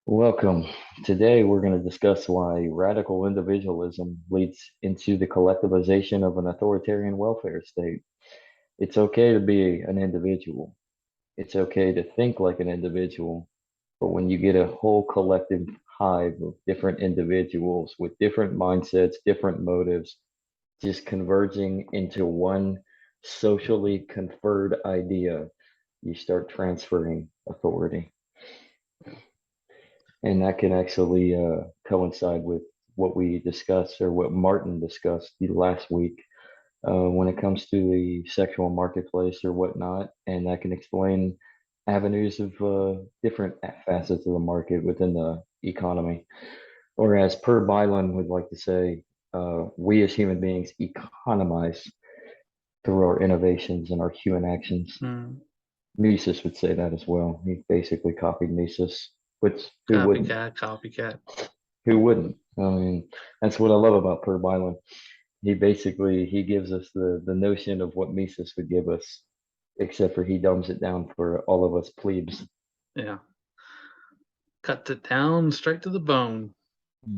Welcome. Today, we're going to discuss why radical individualism leads into the collectivization of an authoritarian welfare state. It's okay to be an individual. It's okay to think like an individual. But when you get a whole collective hive of different individuals with different mindsets, different motives, just converging into one socially conferred idea, you start transferring authority. And that can actually coincide with what we discussed or what Martin discussed the last week when it comes to the sexual marketplace or whatnot. And that can explain avenues of different facets of the market within the economy. Or as Per Bylan would like to say, we as human beings economize through our innovations and our human actions. Mm. Mises would say that as well. He basically copied Mises, which who wouldn't? Copycat. Who wouldn't? I mean, that's what I love about Per Bylan. He gives us the notion of what Mises would give us, except for he dumbs it down for all of us plebes. Yeah. Cut it down straight to the bone.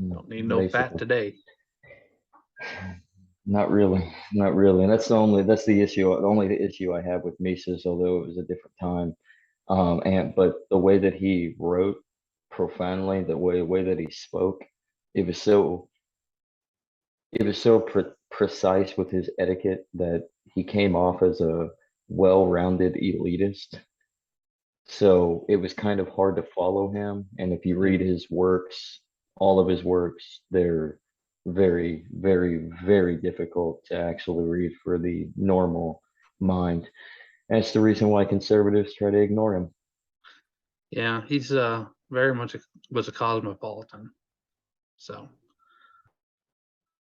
Don't need no fat Basically. today. Not really, not really. And that's the issue. Only the issue I have with Mises, although it was a different time. But the way that he wrote profoundly, the way that he spoke, it was so precise with his etiquette that he came off as a well-rounded elitist. So it was kind of hard to follow him. And if you read his works, all of his works, they're very, very, very difficult to actually read for the normal mind. That's the reason why conservatives try to ignore him. Yeah, he's very much was a cosmopolitan. So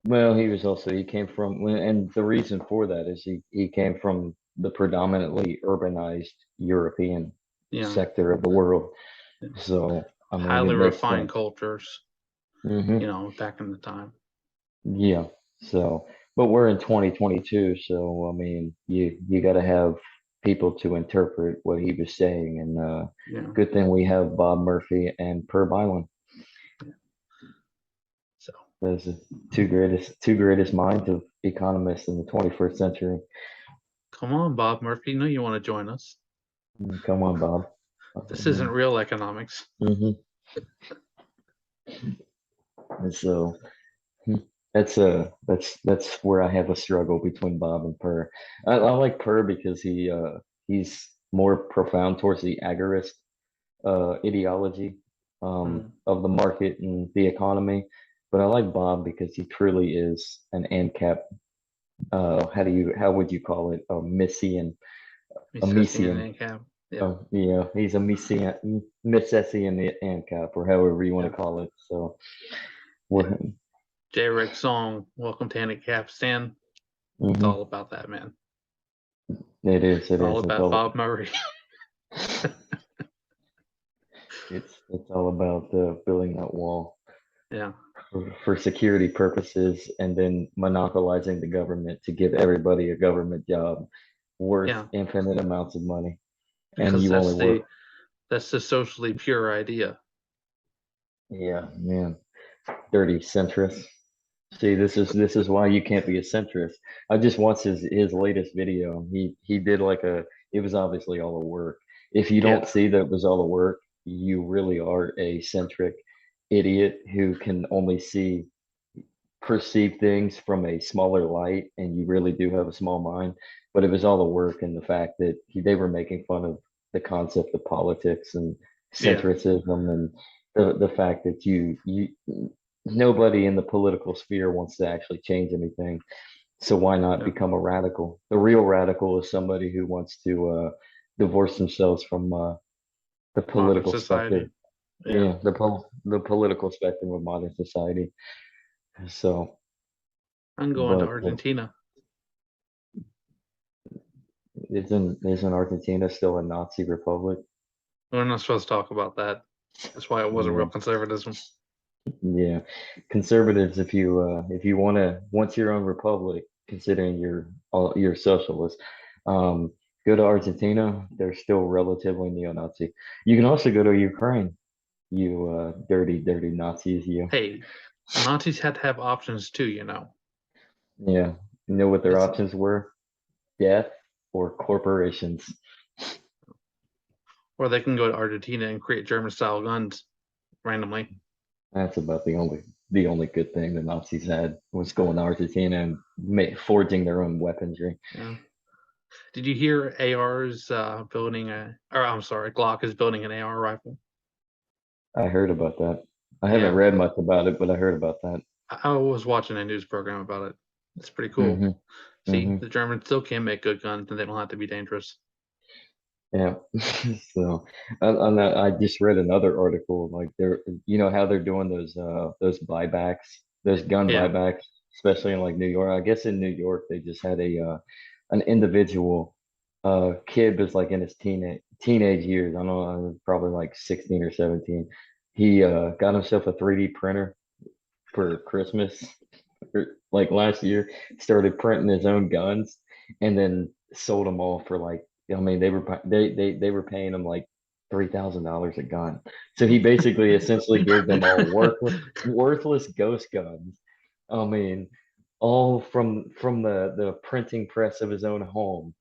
Well, he came from, and the reason for that is he came from the predominantly urbanized European yeah, sector of the world. So, I mean, highly it makes refined sense. cultures, Hmm. back in the time. Yeah. So, but we're in 2022, so I mean, you got to have people to interpret what he was saying, and Yeah. good thing we have Bob Murphy and Per Bylan. So Those are two greatest minds of economists in the 21st century. come on, Bob Murphy. You know you want to join us. Come on, Bob. This isn't real economics. Mm-hmm. And so that's where I have a struggle between Bob and Per. I like Per because he's more profound towards the agorist ideology Mm. of the market and the economy, but I like Bob because he truly is an ANCAP. How would you call it? A Misesian Miesian. income. Yeah. Yeah, he's a Mississian ANCAP, or however you want Yeah. to call it. So Yeah. we're J. Rick's song, Welcome to Handicap Stand. It's mhm. all about that, man. It is. It All is. about Bob Murray. It's all about building that wall Yeah. for security purposes, and then monopolizing the government to give everybody a government job worth Yeah. infinite amounts of money, and Because you only work. that's the socially pure idea. Yeah, man, dirty centrist. See, this is why you can't be a centrist. I just watched his latest video. He did like a. It was obviously all the work. If you don't Yeah. see that it was all the work, you really are a centric idiot who can only perceive things from a smaller light, and you really do have a small mind. But it was all the work and the fact that they were making fun of the concept of politics and Yeah. centrism, and the fact that you nobody in the political sphere wants to actually change anything. So why not Yeah. become a radical? The real radical is somebody who wants to divorce themselves from the Modern political spectrum. society. Yeah. Yeah, the political spectrum of modern society. So, I'm going to but Argentina. isn't Argentina still a Nazi republic? We're not supposed to talk about that. That's why it wasn't real Yeah, conservatism. yeah. Conservatives, if you want to once your own republic, considering you're socialist, go to Argentina. They're still relatively neo-Nazi. You can also go to Ukraine. You dirty, dirty Nazis, you. Hey, Nazis had to have options too, you know. Yeah. You know what their It's options were? Death or corporations. or they can go to Argentina and create German style guns randomly. That's about the only good thing the Nazis had was going to Argentina and forging their own weaponry. Yeah. Did you hear AR's building or I'm sorry, Glock is building an AR rifle? I heard about that. I haven't Yeah. read much about it, but I heard about that. I was watching a news program about it. It's pretty cool. Hmm. See, Hmm. the Germans still can make good guns and they don't have to be dangerous. Yeah. So on that, I just read another article like how they're doing those buybacks, those gun Yeah. buybacks, especially in like New York. I guess in New York they just had an individual kid was like in his teenage years. I don't know, probably like 16 or 17. He got himself a 3D printer for Christmas like last year, started printing his own guns and then sold them all for like, I mean, they were paying him like $3,000 a gun. So he basically essentially gave them all worthless ghost guns. I mean, all from the printing press of his own home.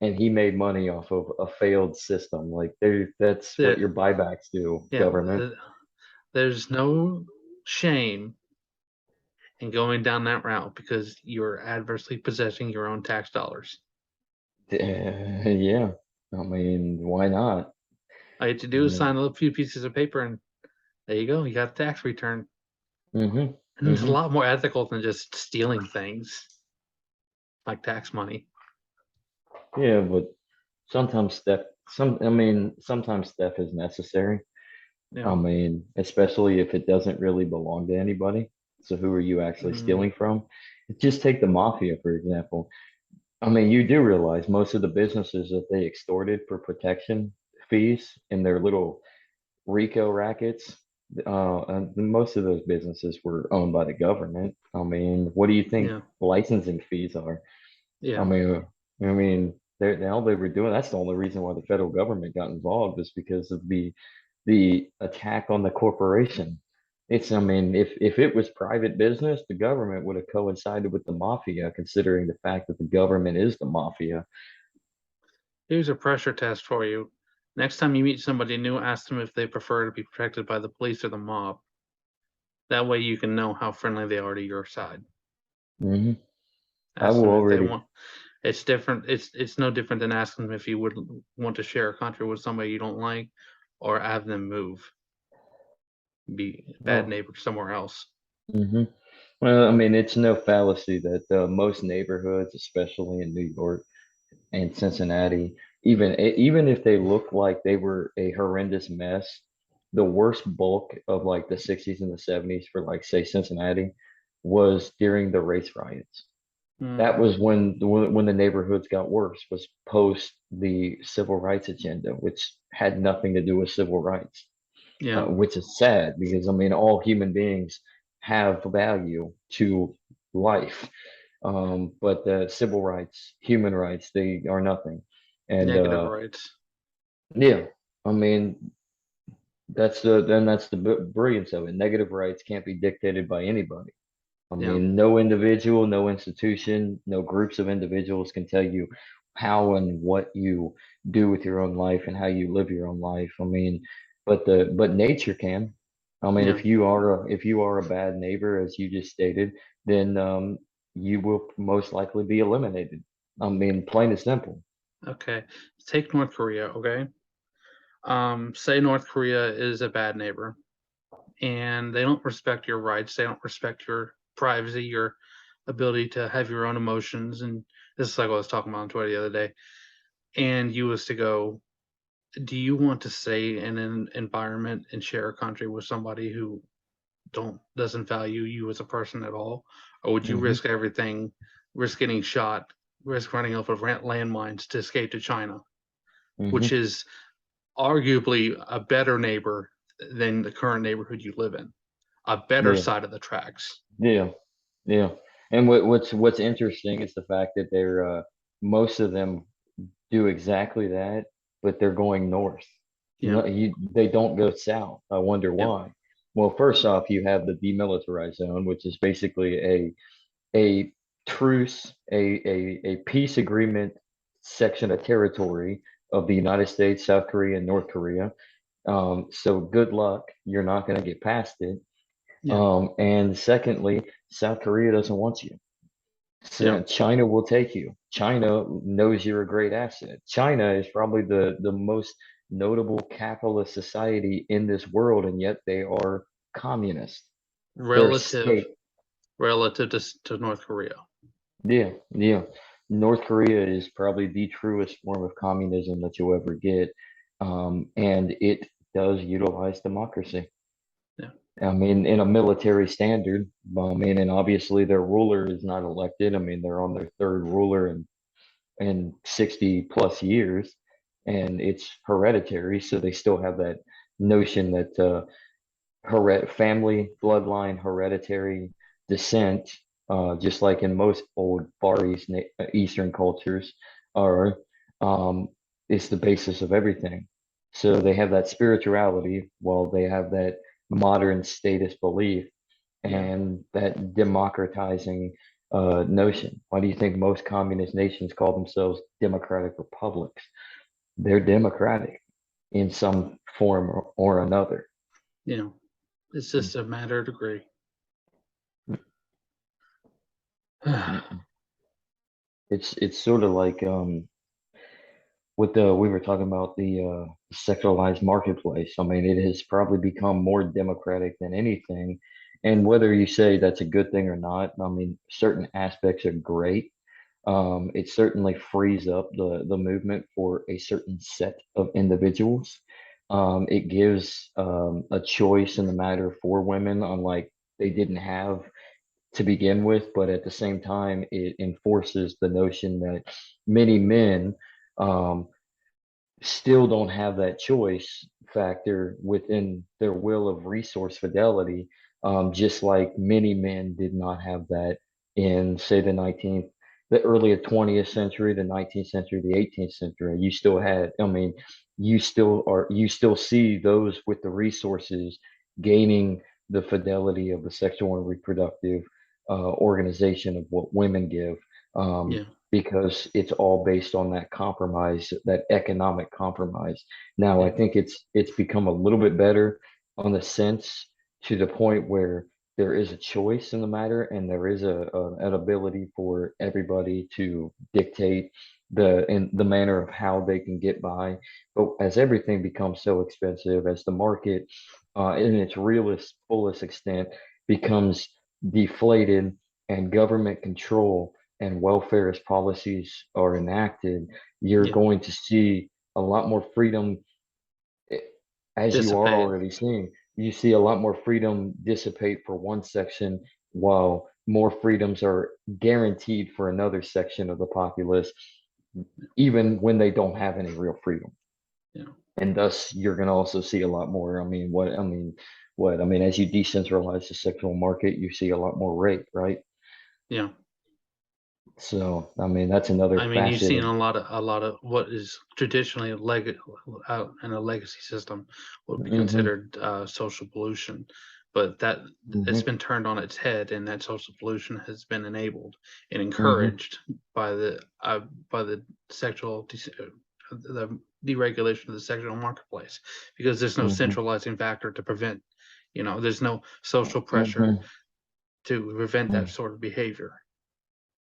And he made money off of a failed system. Like that's what The, your buybacks do, yeah. government. There's no shame in going down that route because you're adversely possessing your own tax dollars. Yeah. I mean, why not? All you have to I do is mean, sign a few pieces of paper and there you go. You got a tax return. hmm. And it's a Hmm. lot more ethical than just stealing things like tax money. Yeah, but sometimes theft is necessary. Yeah. I mean, especially if it doesn't really belong to anybody. So who are you actually Mm, stealing from? Just take the mafia, for example. I mean, you do realize most of the businesses that they extorted for protection fees in their little RICO rackets, and most of those businesses were owned by the government. I mean, what do you think yeah. licensing fees are? I Yeah. mean, all they were doing. That's the only reason why the federal government got involved is because of the attack on the corporation. I mean, if it was private business, the government would have coincided with the mafia, considering the fact that the government is the mafia. Here's a pressure test for you. Next time you meet somebody new, ask them if they prefer to be protected by the police or the mob. That way you can know how friendly they are to your side. Hmm. I Ask will them if they already. want. It's different. It's no different than asking them if you would want to share a country with somebody you don't like, or have them move, be a bad Well, neighbor somewhere else. hmm. Well, I mean, it's no fallacy that most neighborhoods, especially in New York and Cincinnati, even if they look like they were a horrendous mess, the worst bulk of like the 60s and the 70s for like say Cincinnati was during the race riots. Mm, That was when the neighborhoods got worse, was post the civil rights agenda, which had nothing to do with civil rights, yeah, which is sad because I mean all human beings have value to life, but the civil rights, human rights, they are nothing. And negative rights. yeah, I mean that's the brilliance of it. Negative rights can't be dictated by anybody. I Yeah. mean, no individual, no institution, no groups of individuals can tell you how and what you do with your own life and how you live your own life. I mean, but nature can. I mean, Yeah. if you are a bad neighbor, as you just stated, then you will most likely be eliminated. I mean, plain and simple. Okay. Take North Korea. Okay. Say North Korea is a bad neighbor, and they don't respect your rights. They don't respect your privacy, your ability to have your own emotions. And this is like what I was talking about on Twitter the other day. And you was to go, do you want to stay in an environment and share a country with somebody who don't doesn't value you as a person at all, or would you Hmm. risk everything, risk getting shot, risk running off of landmines to escape to China, which Hmm. is arguably a better neighbor than the current neighborhood you live in, a better Yeah, side of the tracks. yeah, yeah. And what's interesting is the fact that they're most of them do exactly that, but they're going north. Yeah. They don't go south. I wonder Yeah. why. Well, first off, you have the demilitarized zone, which is basically a truce, a peace agreement section of territory of the United States, South Korea, and North Korea. So good luck. You're not going to get past it. Yeah. And secondly, South Korea doesn't want you. Yeah. So China will take you. China knows you're a great asset. China is probably the most notable capitalist society in this world, and yet they are communist. They're a Relative state. relative to North Korea. Yeah, yeah. North Korea is probably the truest form of communism that you'll ever get. And it does utilize democracy. Yeah. I mean, in a military standard, I mean, and obviously their ruler is not elected. I mean, they're on their third ruler in 60 plus years, and it's hereditary. So they still have that notion that family bloodline hereditary descent, just like in most old Far East Eastern cultures, are um, is the basis of everything. So they have that spirituality while they have that modern status belief Yeah. and that democratizing notion. Why do you think most communist nations call themselves democratic republics? They're democratic in some form or another. You know, it's just a matter of degree. It's sort of like with the we were talking about the sexualized marketplace. I mean, it has probably become more democratic than anything. And whether you say that's a good thing or not, I mean, certain aspects are great. It certainly frees up the movement for a certain set of individuals. It gives a choice in the matter for women, unlike they didn't have to begin with, but at the same time, it enforces the notion that many men um, still don't have that choice factor within their will of resource fidelity, just like many men did not have that in, say, the early 20th century, the 19th century, the 18th century. You still had, I mean, you still see those with the resources gaining the fidelity of the sexual and reproductive organization of what women give. Um, Yeah. because it's all based on that compromise, that economic compromise. Now, I Yeah. think it's become a little bit better on the sense to the point where there is a choice in the matter, and there is an ability for everybody to dictate the manner of how they can get by. But as everything becomes so expensive, as the market, in its realest fullest extent, becomes deflated, and government control and welfare as policies are enacted, you're Yeah. going to see a lot more freedom, eh, as you are Dissipate. already seeing. You see a lot more freedom dissipate for one section, while more freedoms are guaranteed for another section of the populace, even when they don't have any real freedom. Yeah. And thus, you're going to also see a lot more. I mean, as you decentralize the sexual market, you see a lot more rape, right? Yeah. So, I mean, that's another I mean, you've facet seen of. a lot of what is traditionally out in a legacy system would be Hmm. considered social pollution, but that it's Hmm. been turned on its head, and that social pollution has been enabled and Hmm. encouraged by the sexual the deregulation of the sexual marketplace, because there's no Hmm. centralizing factor to prevent. There's no social pressure Hmm. to prevent that sort of behavior.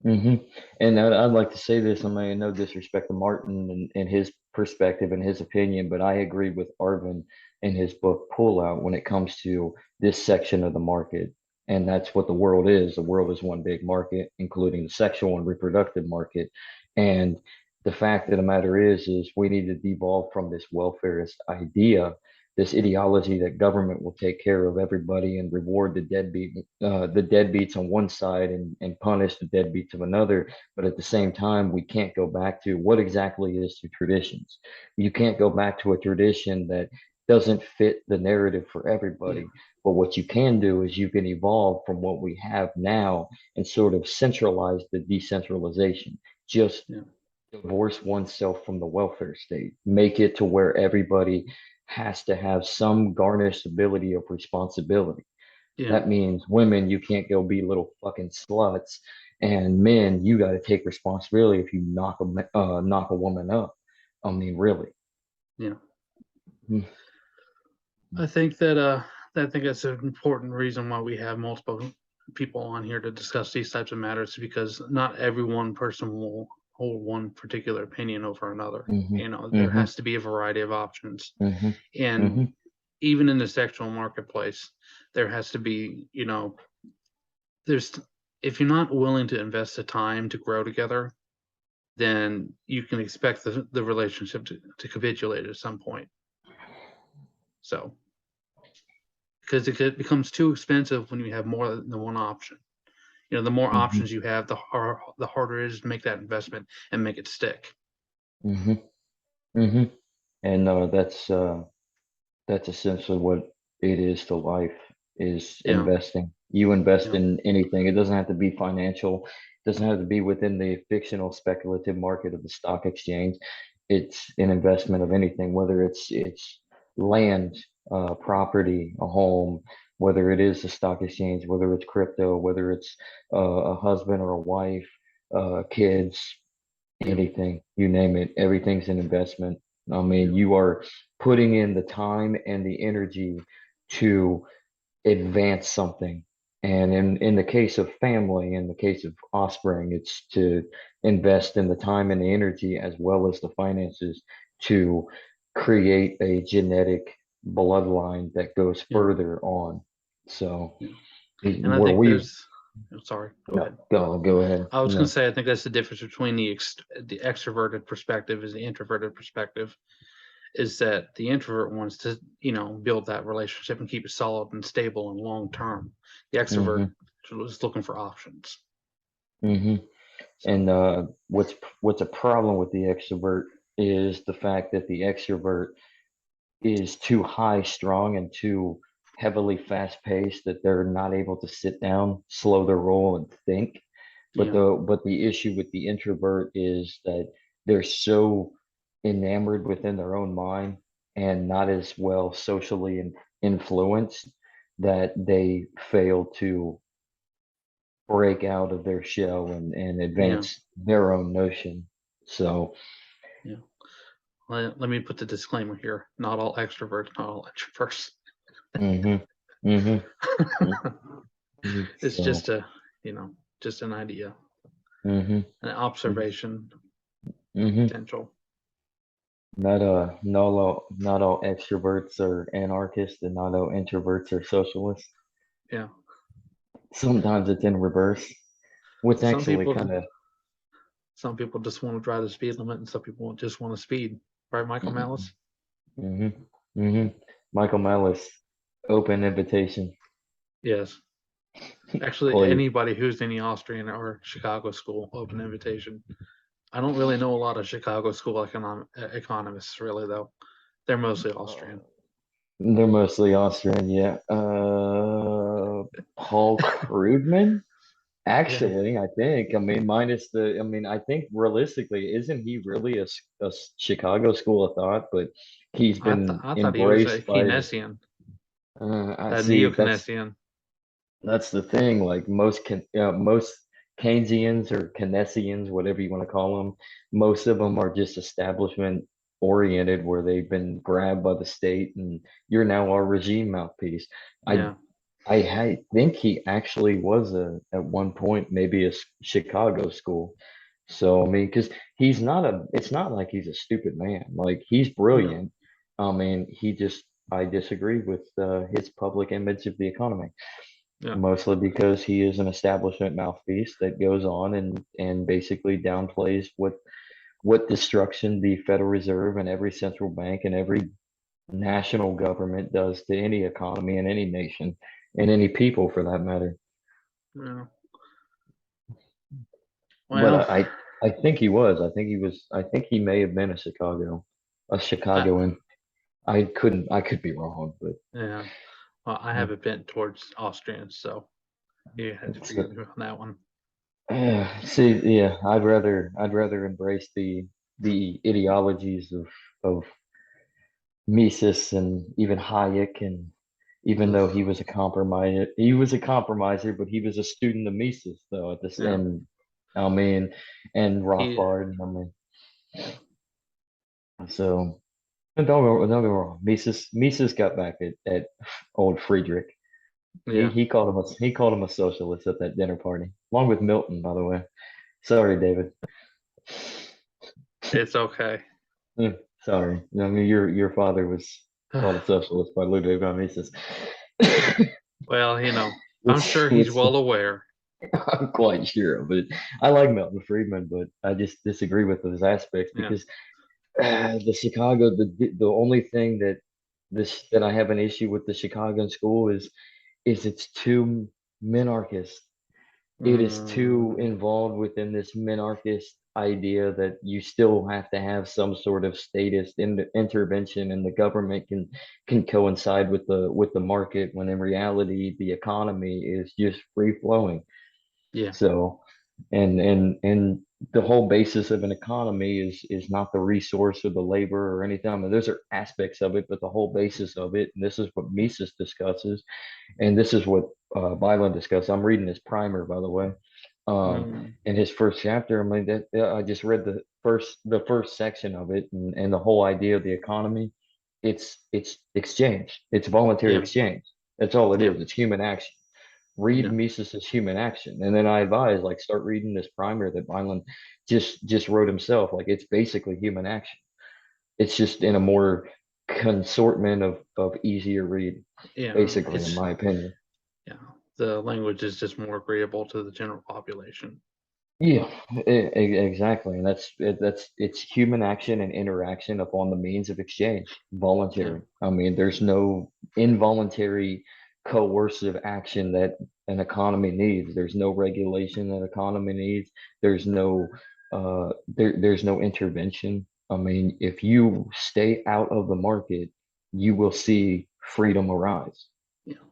Hmm. And I'd like to say this. I mean, no disrespect to Martin and his perspective and his opinion, but I agree with Arvin in his book Pullout when it comes to this section of the market. And that's what the world is. The world is one big market, including the sexual and reproductive market. And the fact of the matter is we need to devolve from this welfarist idea, this ideology that government will take care of everybody and reward the deadbeats on one side and punish the deadbeats of another. But at the same time, we can't go back to what exactly is the traditions. You can't go back to a tradition that doesn't fit the narrative for Yeah. everybody. But what you can do is you can evolve from what we have now and sort of centralize the decentralization. Just Yeah. divorce oneself from the welfare state, make it to where everybody has to have some garnishability of responsibility. Yeah, That means women, you can't go be little fucking sluts, and men, you got to take responsibility if you knock a woman up. I mean, really. yeah. Mm, I think that I think that's an important reason why we have multiple people on here to discuss these types of matters, because not every one person will hold one particular opinion over another. mhm, You know, there mhm, has to be a variety of options. mhm, And mhm, even in the sexual marketplace, there has to be, you know, there's if you're not willing to invest the time to grow together, then you can expect the relationship to capitulate at some point. So because it becomes too expensive when you have more than one option. You know, the more mhm, options you have, the harder it is to make that investment and make it stick. mhm, mhm. And that's essentially what it is to life is Yeah, investing. You invest yeah, in anything. It doesn't have to be financial. It doesn't have to be within the fictional speculative market of the stock exchange. It's an investment of anything, whether it's land, property, a home, whether it is the stock exchange, whether it's crypto, whether it's a husband or a wife, kids, yeah, anything, you name it, everything's an investment. I mean, yeah, you are putting in the time and the energy to advance something. And in the case of family, in the case of offspring, it's to invest in the time and the energy as well as the finances to create a genetic bloodline that goes yeah, further on. So yeah. And I where think we there's, oh, sorry, go no ahead. go ahead. I was going to No. say, I think that's the difference between the extroverted perspective is the introverted perspective. Is that the introvert wants to, you know, build that relationship and keep it solid and stable and long term. The extrovert Mm-hmm. is looking for options. Mm-hmm. So And what's a problem with the extrovert is the fact that the extrovert is too high strung and too heavily fast paced that they're not able to sit down, slow their roll, and think. yeah, But the issue with the introvert is that they're so enamored within their own mind and not as well socially influenced that they fail to break out of their shell and yeah, advance their own notion. So, yeah. Let me put the disclaimer here: not all extroverts, not all introverts. hmm hmm It's so, just a, you know, just an idea, hmm an observation, hmm potential. not all extroverts are anarchists and not all introverts are socialists. Yeah. Sometimes it's in reverse, which Some actually people, kind of some people just want to drive the speed limit, and some people just want to speed. Right, Michael hmm Malice? hmm Michael Malice, open invitation, Yes. Actually, please. anybody who's in the Austrian or Chicago school, open invitation. I don't really know a lot of Chicago school economists, really, though. They're mostly Uh, Austrian. they're mostly Austrian, yeah. Paul Krugman. Yeah, Actually, I think, I mean, minus the, I mean, I think realistically, isn't he really a Chicago school of thought? But he's been I thought he was a embraced by, Keynesian, I a see, neo-Keynesian. that's the thing. Like most Keynesians or Keynesians, whatever you want to call them, most of them are just establishment oriented, where they've been grabbed by the state, and you're now our regime mouthpiece. I Yeah, I think he actually was at one point maybe Chicago school. So I mean, because it's not like he's a stupid man. Like he's no, brilliant. I mean, I disagree with his public image of the economy, yeah, mostly because he is an establishment mouthpiece that goes on and basically downplays what destruction the Federal Reserve and every central bank and every national government does to any economy and any nation and any people for that matter. yeah. But Well, I think he was. I think he may have been a I Chicagoan. I could be wrong, but yeah, well, I have a bent towards Austrians, so you had to it's, forgive me on that one. see, yeah, I'd rather embrace the ideologies of Mises and even Hayek, and even though Ugh, he was a compromiser, but he was a student of Mises though at this, yeah, and I mean, and he, Rothbard, I mean, yeah, so don't get me wrong, Mises got back at old Friedrich. He yeah. he called him a socialist at that dinner party, along with Milton, by the way. Sorry, David. It's okay. Hmm, sorry. I mean, your father was called a socialist by Ludwig von Mises. Well, I'm which sure he's which well aware. I'm quite sure of it. I like Milton Friedman, but I just disagree with those aspects Yeah. because the only thing that I have an issue with the Chicago school is it's too minarchist. It is too Mm, involved within this minarchist idea that you still have to have some sort of statist intervention, and the government can coincide with the market, when in reality the economy is just free flowing. yeah. So, and the whole basis of an economy is not the resource or the labor or anything. I mean, those are aspects of it, but the whole basis of it, and this is what Mises discusses, and this is what Byron discussed. I'm reading his primer, by the way. Mm, In his first chapter, I mean, that I just read the first section of it, and the whole idea of the economy. It's exchange. It's voluntary yeah. exchange. That's all it Yeah. is. It's human action. Read Yeah. Mises's Human Action, and then I advise, like, start reading this primer that Vineland just wrote himself. Like, it's basically human action. It's just in a more consortment of easier read, Yeah. basically, in my opinion. Yeah. The language is just more agreeable to the general population. Yeah, exactly, and it's human action and interaction upon the means of exchange, Yeah. voluntary. I mean, there's no involuntary coercive action that an economy needs. There's no regulation that economy needs. There's no intervention. I mean, if you stay out of the market, you will see freedom arise. Yeah.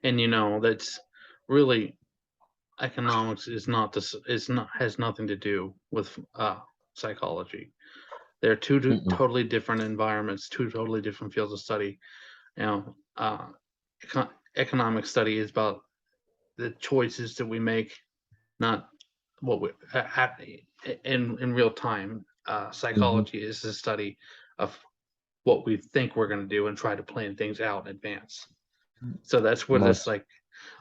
And that's really economics is not this is not has nothing to do with psychology. They're Mm-mm, totally different environments, two totally different fields of study. You know, uh, economic study is about the choices that we make, not what we in real time. mm-hmm. Psychology is the study of what we think we're going to do and try to plan things out in advance. So that's where this Much.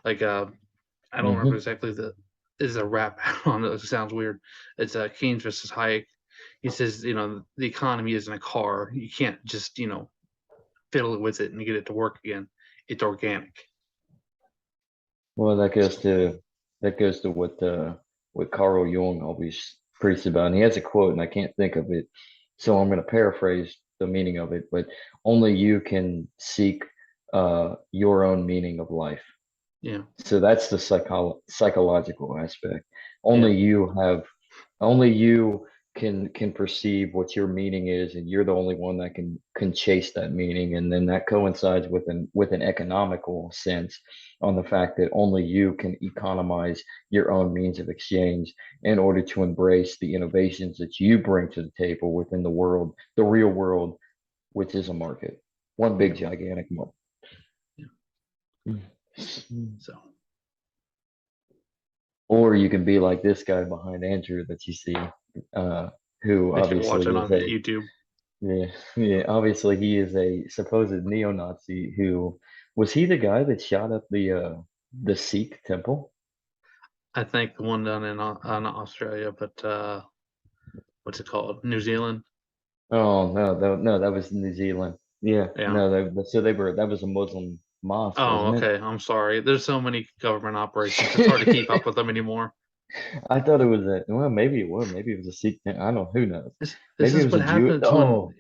like I don't remember Mm-hmm. exactly the is a rap on it. It sounds weird. It's Keynes versus Hayek. He says, the economy isn't a car. You can't just, fiddle with it and get it to work again. It's organic. Well, So that goes to what Carl Jung always preached about. And he has a quote, and I can't think of it, so I'm going to paraphrase the meaning of it. But only you can seek your own meaning of life. yeah, So that's the psychological aspect. yeah, Only you can perceive what your meaning is, and you're the only one that can chase that meaning. And then that coincides with an economical sense, on the fact that only you can economize your own means of exchange in order to embrace the innovations that you bring to the table within the world, the real world, which is a market, one big yeah, gigantic market. yeah. So Or you can be like this guy behind Andrew that you see, uh, who that you're obviously watching is on a YouTube. yeah, yeah, obviously he is a supposed neo-Nazi. Who was he, the guy that shot up the Sikh temple? I think the one done in Australia, but what's it called? New Zealand. Oh no, no, that was New Zealand. Yeah, Yeah. no, so that was a Muslim mosque, Oh, wasn't it? okay. I'm sorry. There's so many government operations. It's hard to keep up with them anymore. I thought it was well, maybe it was. Maybe it was a Sikh. I don't know. Who knows? This Maybe it is was what a Jew. happens when. Oh,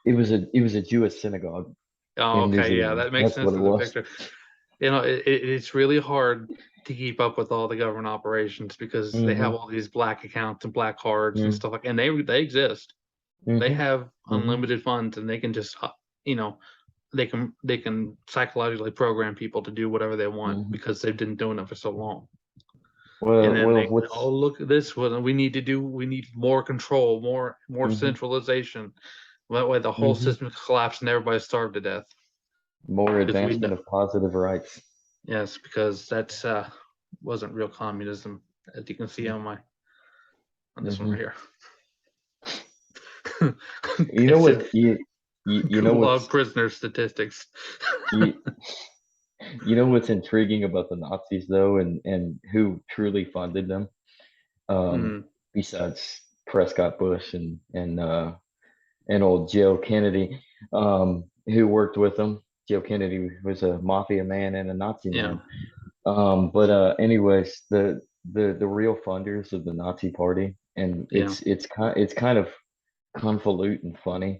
it was a Jewish synagogue Oh, in New okay, yeah, Zealand. that makes That's sense what it for the was. picture. It's really hard to keep up with all the government operations because they have Hmm. all these black accounts and black cards and Mm, stuff and they exist. They hmm. have Hmm. unlimited funds and they can just you know they can psychologically program people to do whatever they want Hmm. because they've been doing it for so long. And then Well, they, oh, look at this one. We need more control, more hmm centralization. Well, that way the whole Hmm. system collapsed and everybody starved to death. More Because we know, advancement of positive rights. yes, because that's wasn't real communism, as you can see on this one right Hmm. here. You know It's what? You know Gulag what's prisoner statistics. you, you know what's intriguing about the Nazis though, and who truly funded them, Mm, besides Prescott Bush and old Joe Kennedy, who worked with them. Joe Kennedy was a mafia man and a Nazi yeah, man. But anyways, the real funders of the Nazi Party, and yeah, it's kind of convolute and funny,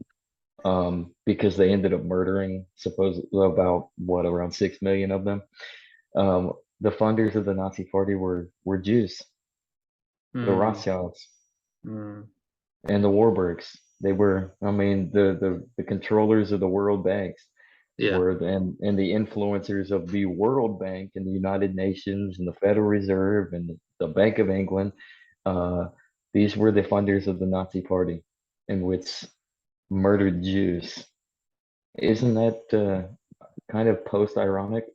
because they ended up murdering supposedly about what around 6 million of them. The funders of the Nazi Party were Jews, the mm, Rothschilds mm, and the Warburgs. They were, I mean, the controllers of the world banks yeah, were, and the influencers of the World Bank and the United Nations and the Federal Reserve and the Bank of England. Uh, these were the funders of the Nazi Party, in which murdered Jews. Isn't that kind of post-ironic?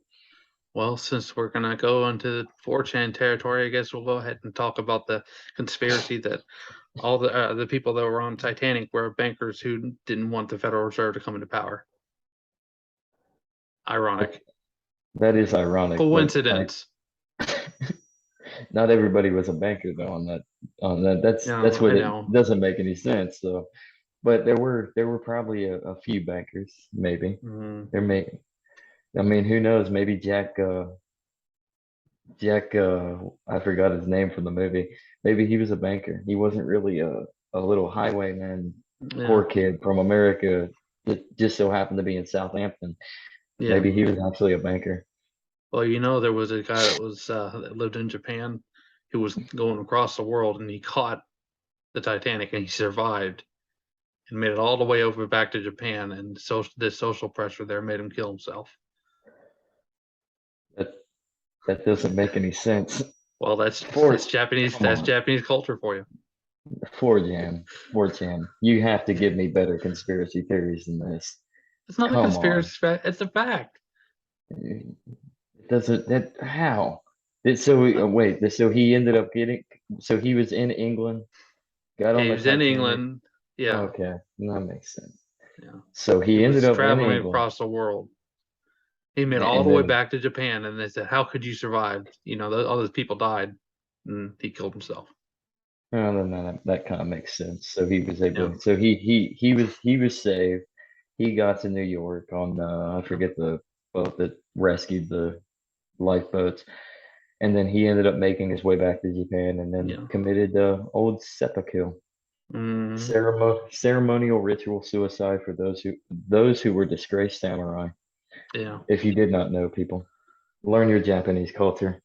well, since we're gonna go into 4chan territory, I guess we'll go ahead and talk about the conspiracy that all the people that were on Titanic were bankers who didn't want the Federal Reserve to come into power. That, Ironic. that is ironic, but Coincidence. not everybody was a banker though on that. That's I what it know. doesn't make any sense. So, but there were probably a few bankers, maybe. Mm, There may, I mean, who knows? Maybe Jack, I forgot his name from the movie. Maybe he was a banker. He wasn't really a little highwayman, yeah, poor kid from America that just so happened to be in Southampton. yeah. Maybe he was actually a banker. Well, there was a guy that lived in Japan who was going across the world, and he caught the Titanic, and he survived and made it all the way over back to Japan. And the social pressure there made him kill himself. That that doesn't make any sense. Well, For Come That's on, Japanese culture for you. 4chan, 4chan. You have to give me better conspiracy theories than this. It's not a Come on. conspiracy fact. It's a fact. It doesn't that how? Wait, so he ended up getting, so he was in England, got Yeah, on he the was in Titanic. England. Yeah, Okay, that makes sense. yeah. So He he ended was up in traveling England, across the world. He made all and the way then back to Japan, and they said, "How could you survive?" All those people died, and he killed himself. then that kind of makes sense. So he was Yeah, able. So he was saved. He got to New York on I yeah, forget the boat that rescued the lifeboats, and then he ended up making his way back to Japan, and then yeah. committed old seppuku, Mm, ceremonial ritual suicide for those who were disgraced samurai. yeah, If you did not know, people, learn your Japanese culture.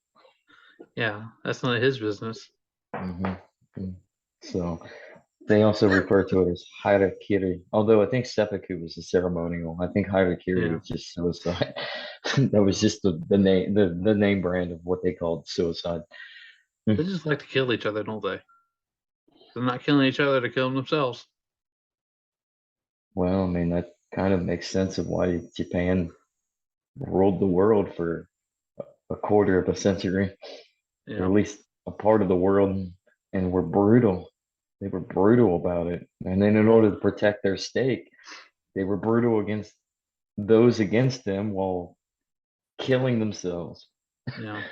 yeah. That's none of his business. Hmm. So they also refer to it as harakiri, although I think seppuku was a ceremonial. I think harakiri Yeah, was just suicide. That was just the name brand of what they called suicide. they just like to kill each other, don't they? They're not killing each other to kill themselves. Well, I mean, that kind of makes sense of why Japan ruled the world for a quarter of a century, or Yeah, at least a part of the world, and were brutal. They were brutal about it. And then in order to protect their stake, they were brutal against those against them while killing themselves. yeah.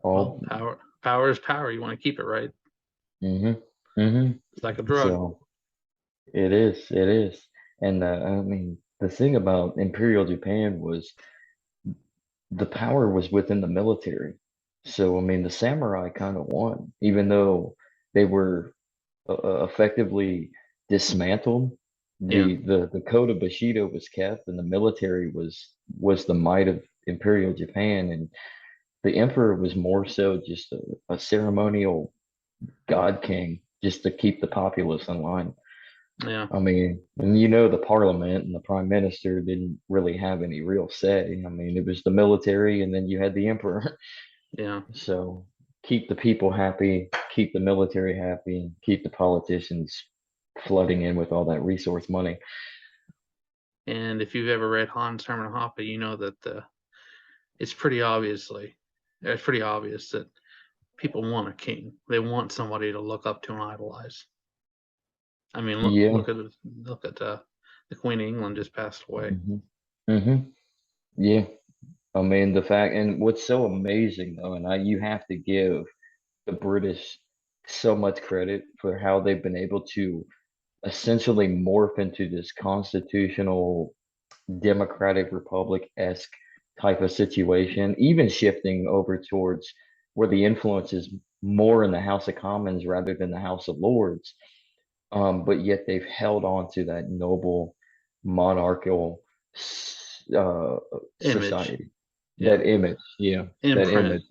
Well, All power is power. You want to keep it, right? hmm hmm It's like a drug. So it is. And I mean, the thing about Imperial Japan was the power was within the military. So, I mean, the samurai kind of won, even though they were effectively dismantled. Yeah, The code of Bushido was kept, and the military was the might of Imperial Japan, and the emperor was more so just a ceremonial god king, just to keep the populace in line. yeah, I mean, and the parliament and the prime minister didn't really have any real say. I mean, it was the military, and then you had the emperor. yeah. So keep the people happy, keep the military happy, keep the politicians. flooding in with all that resource money. And if you've ever read Hans Hermann Hoppe, you know that it's pretty obvious that people want a king. They want somebody to look up to and idolize. I mean, Yeah. look at the Queen of England just passed away. hmm hmm Yeah. I mean, the fact, and what's so amazing though, and you have to give the British so much credit for how they've been able to essentially morph into this constitutional democratic republic-esque type of situation, even shifting over towards where the influence is more in the House of Commons rather than the House of Lords. But yet they've held on to that noble monarchical uh, Image, society, yeah, that image, yeah, that imprint. image.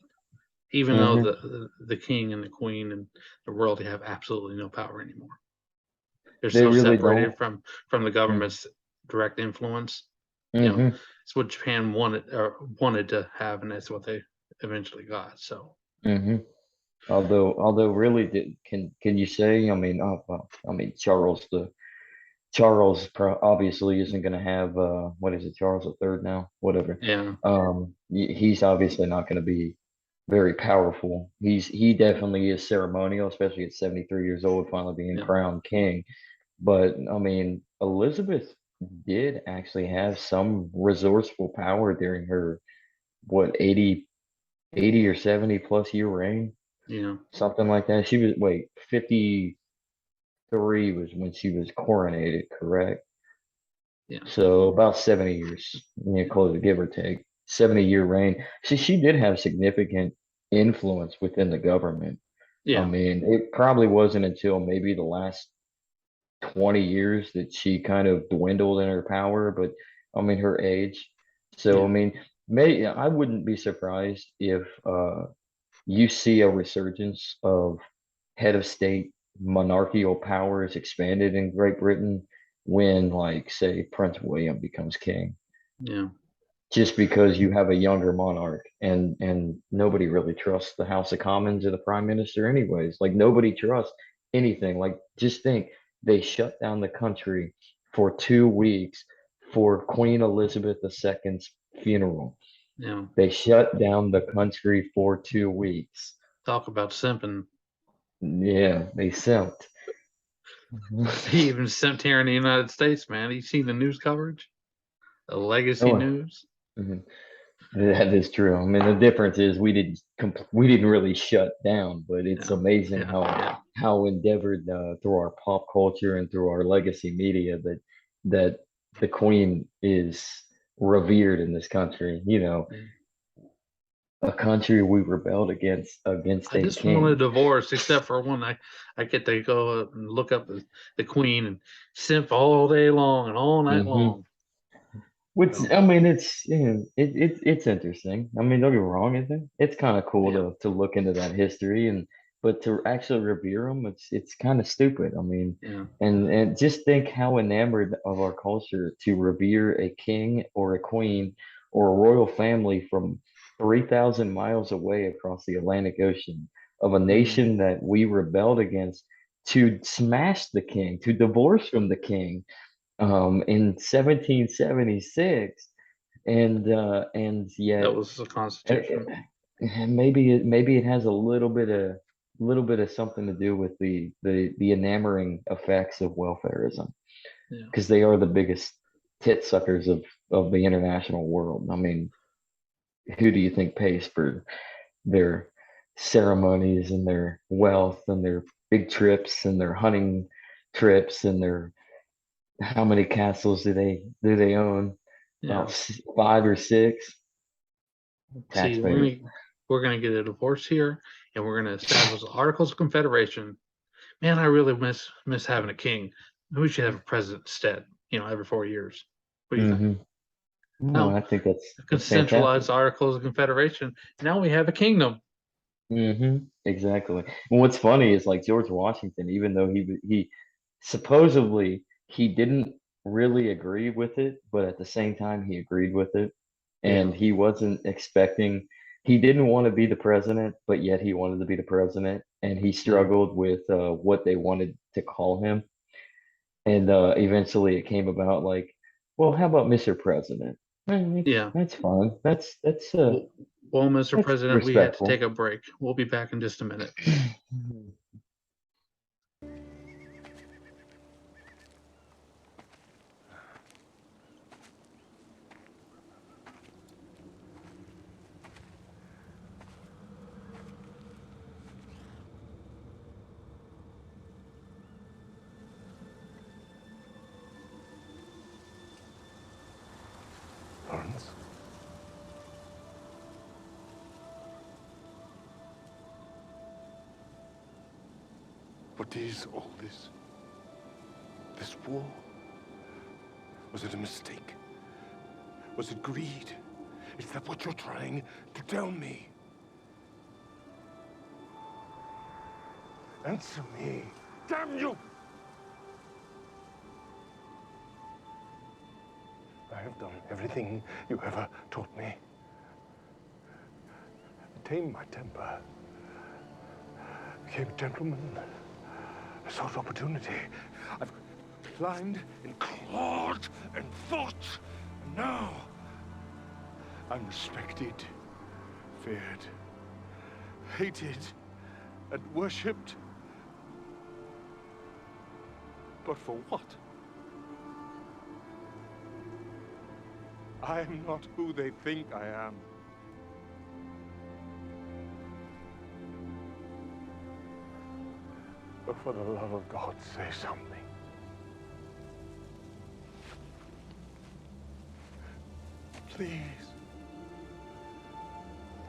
Even though hmm the king and the queen and the royalty have absolutely no power anymore. They're They so really separated don't. from the government's direct influence. You know, Mm-hmm. it's what Japan wanted to have, and that's what they eventually got. So hmm although really, can you say? I mean, oh, well, I mean Charles obviously isn't going to have what is it, Charles the Third now? Whatever. yeah, He's obviously not going to be very powerful. He definitely is ceremonial, especially at 73 years old, finally being yeah, crowned king. But I mean, Elizabeth did actually have some resourceful power during her what 80 or 70 plus year reign, yeah, something like that. She was wait 53 was when she was coronated, correct? yeah, So about 70 years, close to give or take, 70-year reign. She did have significant influence within the government. I yeah, mean, it probably wasn't until maybe the last 20 years that she kind of dwindled in her power, but I mean, her age. So, I yeah, mean, I wouldn't be surprised if you see a resurgence of head of state monarchical powers expanded in Great Britain when, like, say, Prince William becomes king, yeah, just because you have a younger monarch and nobody really trusts the House of Commons or the Prime Minister anyways. Like nobody trusts anything. Like just think they shut down the country for 2 weeks for Queen Elizabeth II's funeral. yeah. They shut down the country for 2 weeks. Talk about simping. Yeah, they simped. He even simped here in the United States, man. You seen the news coverage, the legacy Oh, news. mhm. That is true. I mean, the difference is we didn't really shut down, but it's Yeah, amazing yeah, yeah, how endeavored through our pop culture and through our legacy media that the Queen is revered in this country. yeah. A country we rebelled against I a just want a king. divorce, except for when I get to go up and look up the queen and simp all day long and all night hmm long. Which So I mean, it's interesting. I mean, don't get me wrong, it's kind of cool yeah, to look into that history and but to actually revere them, it's kind of stupid. I mean, yeah, and just think how enamored of our culture to revere a king or a queen or a royal family from 3,000 miles away across the Atlantic Ocean of a mm, nation that we rebelled against to smash the king, to divorce from the king in 1776, and that yet was the uh, Constitution. maybe it has a little bit of something to do with the enamoring effects of welfarism Yeah, because they are the biggest tit suckers of the international world. I mean, who do you think pays for their ceremonies and their wealth and their big trips and their hunting trips and their how many castles do they own? About yeah. 5 or 6 See, taxpayers. we're gonna get a divorce here, and we're gonna establish the Articles of Confederation. Man, I really miss having a king. We should have a president instead. Every 4 years. What do you think? hmm No, No, I think that's fantastic. centralize the Articles of Confederation. Now we have a kingdom. Exactly. And what's funny is like George Washington, even though he supposedly he didn't really agree with it, but at the same time he agreed with it, Yeah, and he wasn't expecting. He didn't want to be the president, but yet he wanted to be the president, and he yeah, struggled with what they wanted to call him. And eventually it came about like, well, how about Mr. President? Yeah. That's fine. Well, well, Mr. That's President, we had to take respectful. a break. We'll be back in just a minute. Lawrence? What is all this? This war? Was it a mistake? Was it greed? Is that what you're trying to tell me? Answer me. Damn you! I have done everything you ever taught me. Tamed my temper. Became a gentleman. I sought opportunity. I've climbed and clawed and fought. And now I'm respected, feared, hated, and worshipped. But for what? I am not who they think I am. But for the love of God, say something. Please.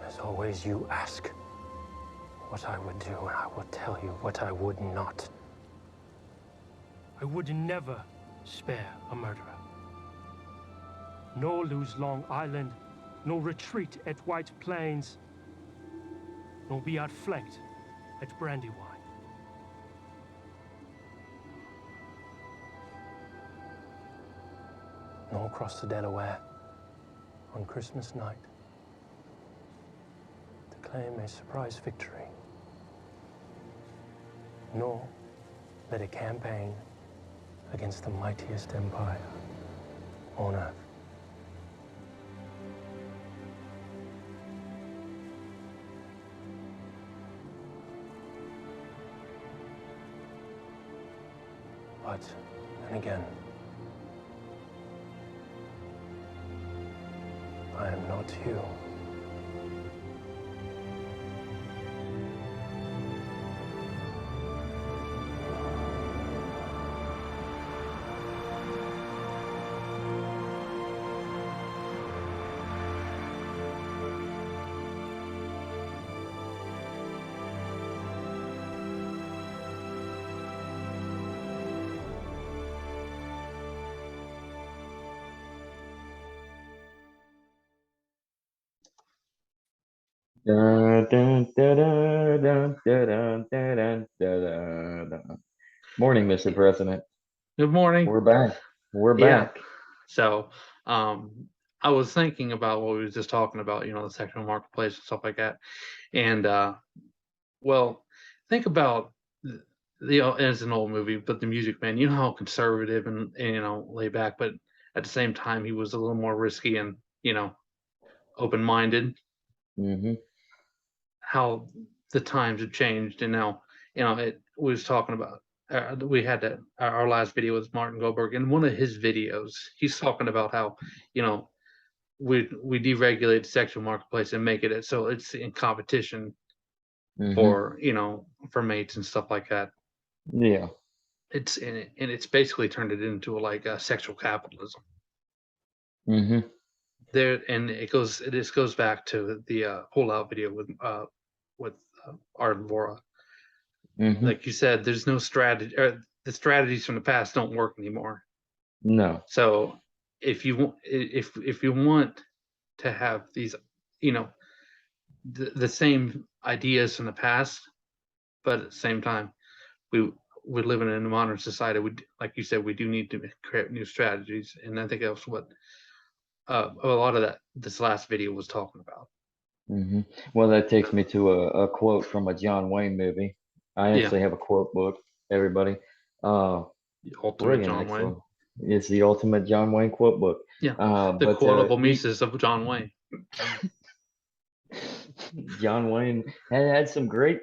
As always, you ask what I would do, and I will tell you what I would not. I would never spare a murderer. Nor lose Long Island, nor retreat at White Plains, nor be outflanked at Brandywine. Nor cross the Delaware on Christmas night to claim a surprise victory. Nor let a campaign against the mightiest empire on earth. But then again, I am not you. Dun, dun, dun, dun, dun, dun, dun, dun, dun, dun. Morning, Mr. President. Good morning. We're back. We're Yeah. back. So, I was thinking about what we were just talking about, the sexual marketplace and stuff like that. And, well, think about it's an old movie, but The Music Man, how conservative and laid back, but at the same time, he was a little more risky and, open minded. Hmm. How the times have changed, and now, it was talking about. We had our last video was Martin Goldberg, and one of his videos, he's talking about how, you know, we deregulate the sexual marketplace and make it so it's in competition Hmm. for for mates and stuff like that. Yeah. It's basically turned it into like a sexual capitalism Hmm. there, and this goes back to the pullout video with Art and Laura. Hmm. Like you said, there's no strategy. The strategies from the past don't work anymore. No. So if you want to have these, you know, the same ideas from the past, but at the same time, we we're living in a modern society. Like you said, we do need to create new strategies, and I think that's what a lot of that this last video was talking about. Hmm. Well, that takes me to a quote from a John Wayne movie. I Yeah. actually have a quote book, everybody. The ultimate Brilliant, John Wayne. actually. It's the ultimate John Wayne quote book. Yeah, the But quotable Mises of John Wayne. John Wayne had some great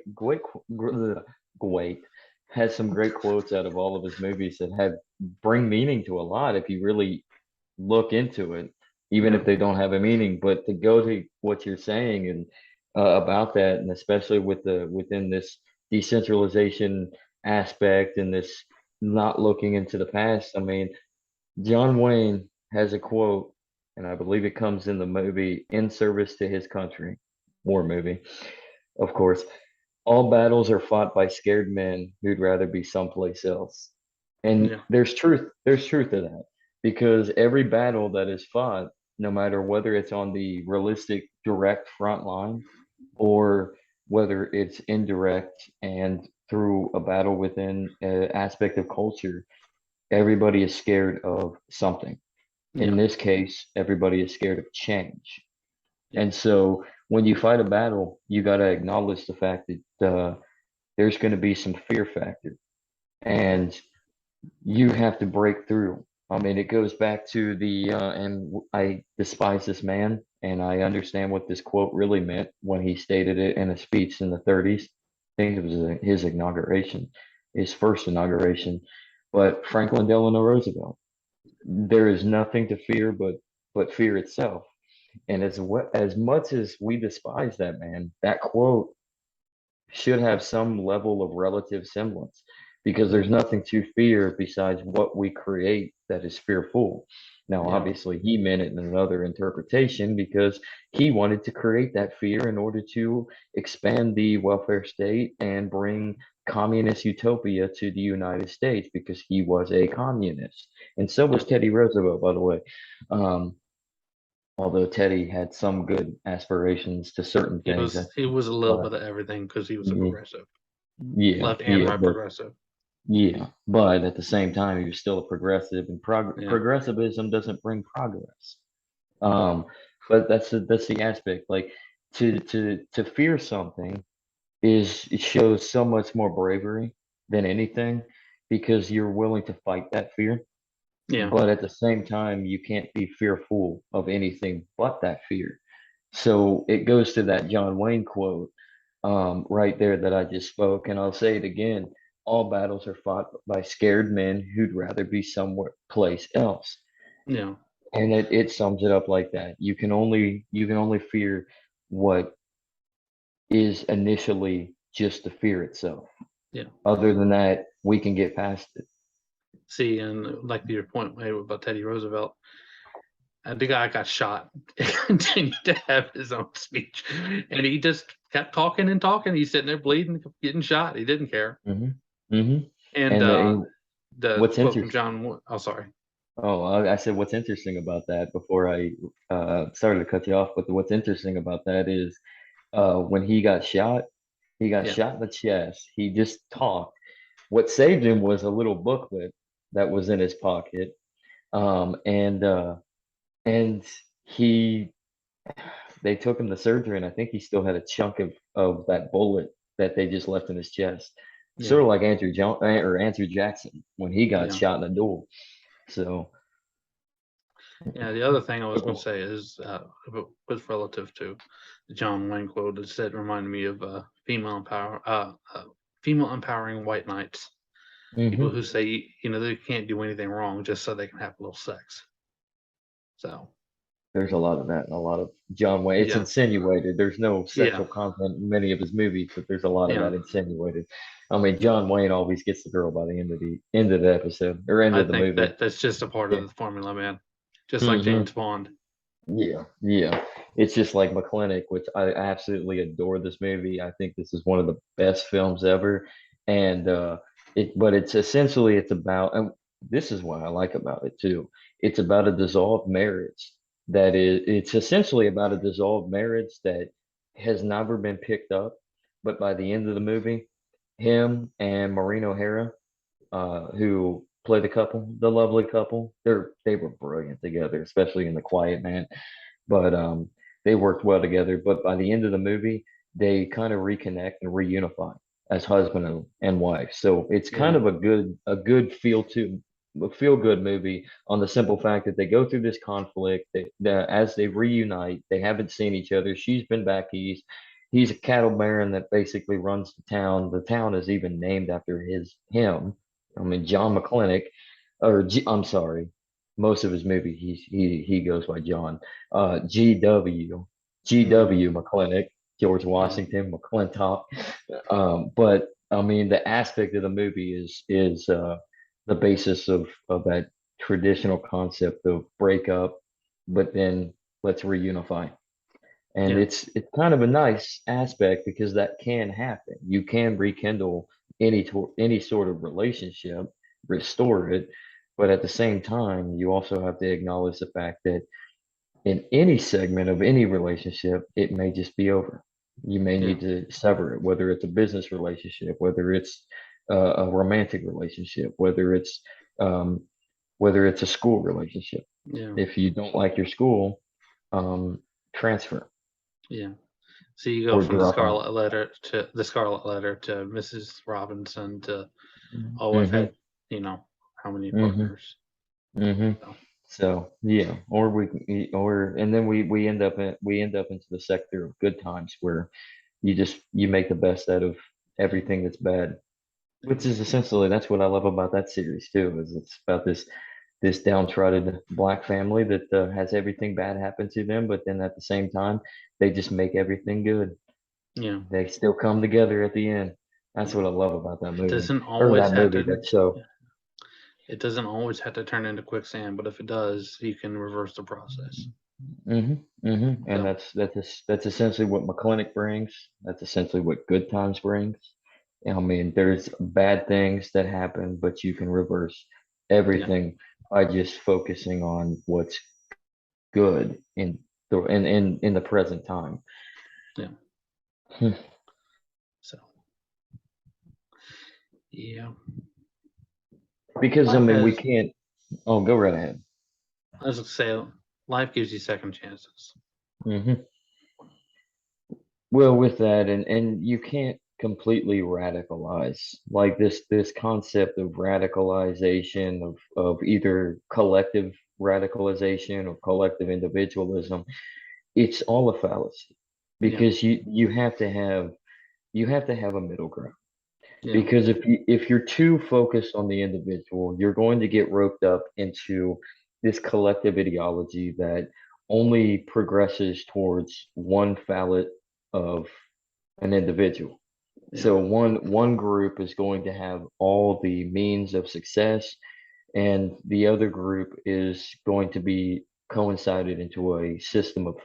has some great quotes out of all of his movies that have bring meaning to a lot if you really look into it, even Yeah, if they don't have a meaning. But to go to what you're saying and about that, and especially within this decentralization aspect and this not looking into the past, I mean, John Wayne has a quote, and I believe it comes in the movie In Service to His Country, war movie, of course. All battles are fought by scared men who'd rather be someplace else. And yeah, there's truth to that because every battle that is fought, no matter whether it's on the realistic direct front line or whether it's indirect and through a battle within an aspect of culture, everybody is scared of something. In yeah, this case, everybody is scared of change. yeah, And so when you fight a battle, you got to acknowledge the fact that there's going to be some fear factor and you have to break through. I mean, it goes back to I despise this man and I understand what this quote really meant when he stated it in a speech in the 30s. I think it was his inauguration, his first inauguration. But Franklin Delano Roosevelt, there is nothing to fear but fear itself. And as much as we despise that man, that quote should have some level of relative semblance because yeah, there's nothing to fear besides what we create that is fearful. Now, yeah, obviously, he meant it in another interpretation because he wanted to create that fear in order to expand the welfare state and bring communist utopia to the United States because he was a communist. And so yeah. was Teddy Roosevelt, by the way. Um, although Teddy had some good aspirations to certain things. He was a little But bit of everything because he was a y- progressive, yeah, left and yeah, right but progressive. yeah, but at the same time, he was still a progressive, and Yeah, progressivism doesn't bring progress. Um, but that's the aspect. Like to fear something it shows so much more bravery than anything because you're willing to fight that fear. yeah, But at the same time, you can't be fearful of anything but that fear. So it goes to that John Wayne quote right there that I just spoke, and I'll say it again. All battles are fought by scared men who'd rather be somewhere place else. yeah, And it sums it up like that. You can only fear what is initially just the fear itself. yeah. Other than that, we can get past it. See, and like your point made about Teddy Roosevelt, the guy got shot, continued to have his own speech, and he just kept talking and talking. He's sitting there bleeding, getting shot. He didn't care. Hmm. Hmm. And And the what's quote from interesting? John, oh, sorry. Oh, I said what's interesting about that before I started to cut you off. But what's interesting about that is when he got Yeah, shot in the chest. He just talked. What saved him was a little booklet that was in his pocket. And he they took him to surgery, and I think he still had a chunk of that bullet that they just left in his chest. yeah, Sort of like Andrew Jackson when he got yeah. shot in a duel. So Yeah, the other thing I was going to say is with relative to the John Wayne quote, it said reminded me of female empowering white knights, people mhm. who say they can't do anything wrong just so they can have a little sex. So There's a lot of that, and a lot of John Wayne. It's yeah, insinuated. There's no yeah, sexual content in many of his movies, but there's a lot of yeah. that insinuated. I mean, John Wayne always gets the girl by the end of the episode or end I of the think movie. that's just a part of Yeah. the formula, man. Just like Hmm. James Bond. Yeah, yeah. It's just like McClinic, which I absolutely adore this movie. I think this is one of the best films ever. And but it's essentially it's about and this is what I like about it too. It's about a dissolved marriage it's essentially about a dissolved marriage that has never been picked up. But by the end of the movie, him and Maureen O'Hara, who play the lovely couple, they were brilliant together, especially in The Quiet Man. But they worked well together. But by the end of the movie, they kind of reconnect and reunify. as husband and wife. So it's kind Yeah. of a good feel good movie on the simple fact that they go through this conflict. As they reunite, they haven't seen each other. She's been back east. He's a cattle baron that basically runs the town. The town is even named after him. I mean, John McClintock, I'm sorry, most of his movies he goes by John. G.W. Mm, G.W. McClintock, George yeah. Washington McClintock. But I mean, the aspect of the movie is the basis of that traditional concept of breakup, but then let's reunify. And Yeah. it's kind of a nice aspect because that can happen. You can rekindle any sort of relationship, restore it, but at the same time, you also have to acknowledge the fact that in any segment of any relationship, it may just be over. You may Yeah. need to sever it, whether it's a business relationship, whether it's a romantic relationship, um, whether it's a school relationship. Yeah. If you don't like your school, um, transfer Yeah. So you go or from the drop out. Scarlet Letter to Mrs. Robinson to, oh, I've Mm-hmm. had, how many Mm-hmm. partners. Mm-hmm. So, So yeah, and then we end up into the sector of good times where you make the best out of everything that's bad, which is essentially that's what I love about that series too. Is it's about this downtrodden black family that has everything bad happen to them, but then at the same time they just make everything good. yeah. They still come together at the end. That's Yeah. what I love about that It movie doesn't or always that have movie. to, That show. yeah, it doesn't always have to turn into quicksand, but if it does, you can reverse the process. And So, that's essentially what McClintock brings. That's essentially what Good Times brings. I mean, there's bad things that happen, but you can reverse yeah. everything by just focusing on what's good in the present time. Yeah. Hmm. So, yeah. Because I Life mean, we has, can't. Oh, go right ahead. I was going to say, life gives you second chances. Hmm. Well, with that, and you can't completely radicalize like this concept of radicalization of either collective radicalization or collective individualism. It's all a fallacy Yeah. because you have to have a middle ground. Yeah. Because if you're too focused on the individual, you're going to get roped up into this collective ideology that only progresses towards one phallic of an individual. Yeah. So one group is going to have all the means of success, and the other group is going to be coincided into a system of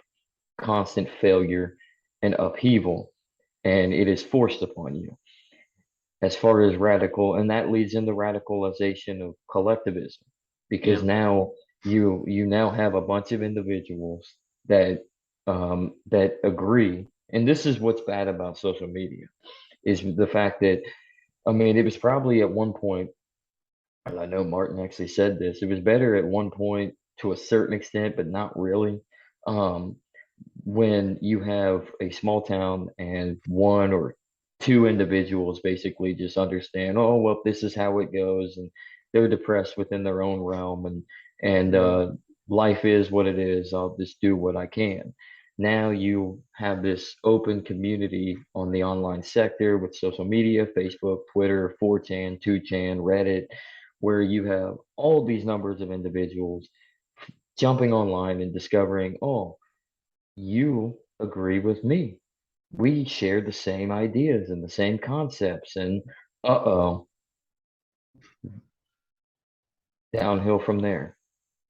constant failure and upheaval, and it is forced upon you as far as radical, and that leads into radicalization of collectivism, because Yeah. now you now have a bunch of individuals that agree, and this is what's bad about social media is the fact that I mean it was probably at one point, and I know Martin actually said this, it was better at one point to a certain extent, but not really. Um, when you have a small town and one or two individuals basically just understand, oh well, this is how it goes, and they're depressed within their own realm, and Mm, life is what it is. I'll just do what I can. Now you have this open community on the online sector with social media, Facebook, Twitter, 4chan, 2chan, Reddit, where you have all these numbers of individuals jumping online and discovering, oh, you agree with me. We share the same ideas and the same concepts. And uh-oh, downhill from there.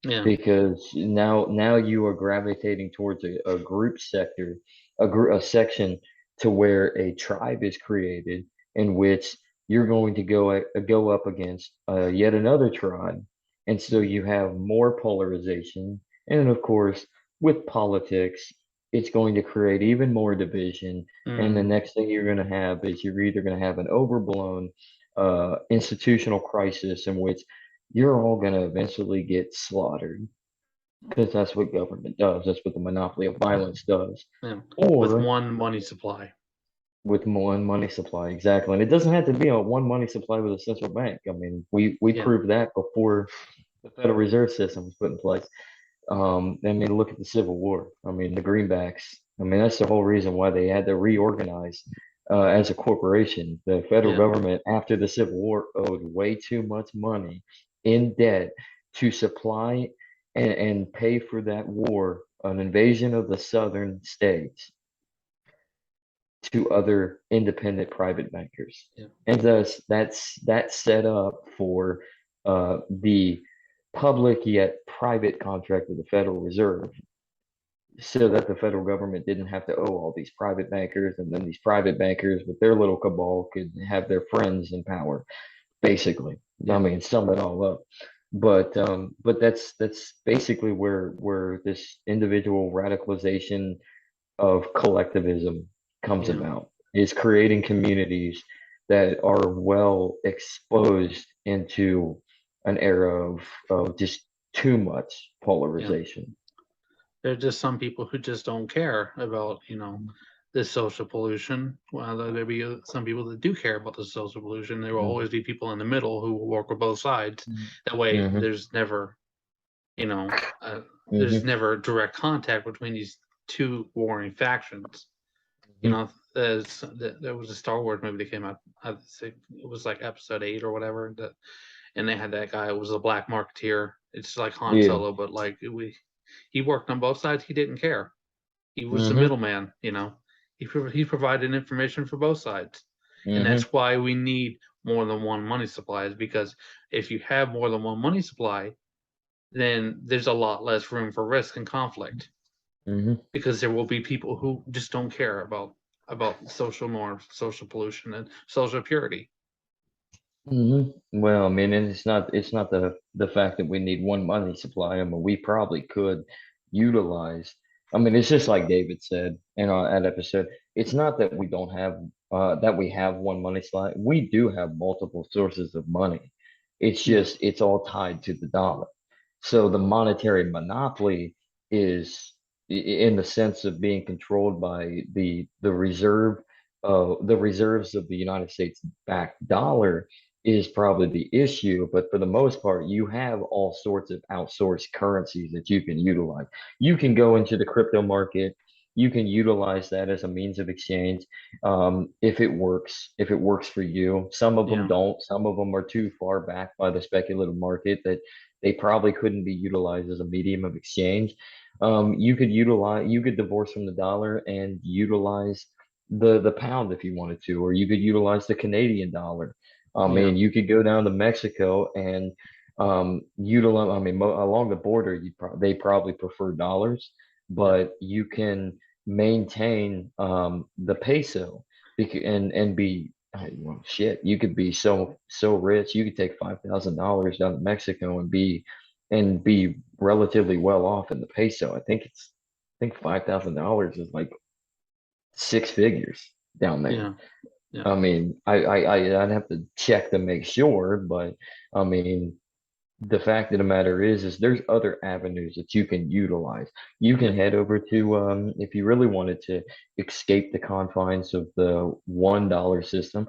yeah. Because now you are gravitating towards a group sector, a section to where a tribe is created in which you're going to go up against yet another tribe, and so you have more polarization, and of course with politics, it's going to create even more division, and the Mm, next thing you're going to have is you're either going to have an overblown institutional crisis in which you're all going to eventually get slaughtered because that's what government does. That's what the monopoly of violence does. yeah. With Or, one money supply. with one money supply, exactly. And it doesn't have to be a one money supply with a central bank. I mean, we Yeah, proved that before the Federal Reserve System was put in place. I mean, look at the Civil War. I mean, the greenbacks. I mean, that's the whole reason why they had to reorganize as a corporation. The federal yeah, government, after the Civil War, owed way too much money in debt to supply and pay for that war, an invasion of the southern states to other independent private bankers. yeah, And thus, that's set up for the public yet private contract of the Federal Reserve so that the federal government didn't have to owe all these private bankers, and then these private bankers with their little cabal could have their friends in power, basically. I yeah, mean, sum it all up. But that's basically where this individual radicalization of collectivism comes yeah, about, is creating communities that are well exposed into an era of just too much yeah. polarization. There's just some people who just don't care about, this social pollution. Well, there be some people that do care about the social pollution. There will Mhm. always be people in the middle who will work with both sides. That way, Mhm. you know, uh, there's Mhm. never direct contact between these two warring factions. You Mhm. know, there was a Star Wars movie that came out. I think it was like Episode 8 or whatever. And they had that guy who was a black marketeer. It's like Han Yeah. Solo, but like he worked on both sides. He didn't care. He was the Mhm. middleman. He provided information for both sides, and Mhm. that's why we need more than one money supply. Is because if you have more than one money supply, then there's a lot less room for risk and conflict Mhm. because there will be people who just don't care about social norms, social pollution, and social purity. Well, I mean, and it's not the fact that we need one money supply. I mean, we probably could utilize. I mean, it's just like David said in that episode. It's not that we don't have that we have one money supply. We do have multiple sources of money. It's Yeah, just it's all tied to the dollar. So the monetary monopoly is in the sense of being controlled by the reserves of the United States backed dollar is probably the issue. But for the most part, you have all sorts of outsourced currencies that you can utilize. You can go into the crypto market. You can utilize that as a means of exchange if it works for you. Some of them yeah, don't. Some of them are too far back by the speculative market that they probably couldn't be utilized as a medium of exchange. You could divorce from the dollar and utilize the pound if you wanted to, or you could utilize the Canadian dollar. I yeah, mean, you could go down to Mexico and utilize. I mean, along the border, they probably prefer dollars, yeah, but you can maintain the peso and be well, shit. You could be so rich. You could take $5,000 down to Mexico and be relatively well off in the peso. I think $5,000 is like six figures down there. yeah, yeah, I mean, I'd have to check to make sure, but I mean, the fact of the matter is there's other avenues that you can utilize. You yeah, can head over to if you really wanted to escape the confines of the $1 system,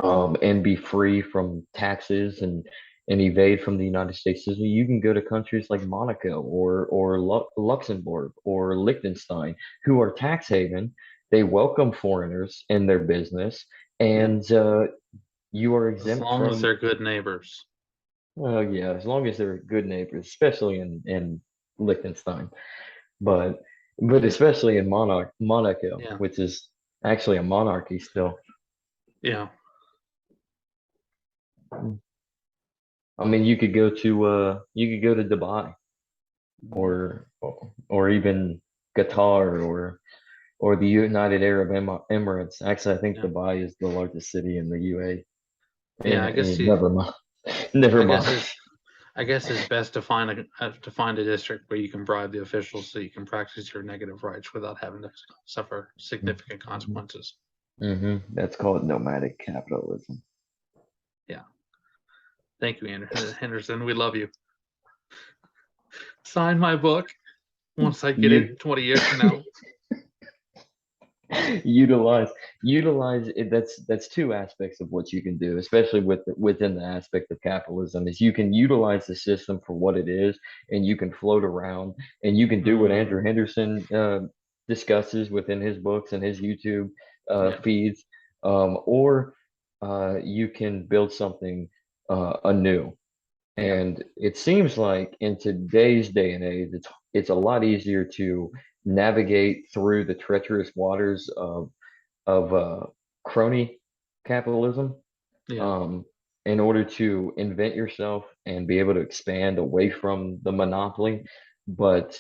and be free from taxes and evade from the United States system. You can go to countries like Monaco or Luxembourg or Liechtenstein, who are tax haven. They welcome foreigners in their business, yeah. and you are As exempt long as from. they're good neighbors. Well, yeah, as long as they're good neighbors, especially in Liechtenstein, but especially in Monaco, Yeah, which is actually a monarchy still. yeah, I mean, you could go to Dubai or even Qatar or the United Arab Emirates. Actually, I think yeah, Dubai is the largest city in the UA. yeah. And never mind. Never I guess mind. it's I guess it's best to find a district where you can bribe the officials so you can practice your negative rights without having to suffer significant consequences. That's called nomadic capitalism. Yeah. Thank you, Henderson. We love you. Sign my book once I get You it 20 years from now. utilize utilize it. That's two aspects of what you can do, especially within the aspect of capitalism, is you can utilize the system for what it is, and you can float around, and you can do what Mm, Andrew Henderson discusses within his books and his YouTube yeah, feeds, or you can build something anew. yeah, And it seems like in today's day and age, it's a lot easier to navigate through the treacherous waters of crony capitalism, yeah, um, in order to invent yourself and be able to expand away from the monopoly. But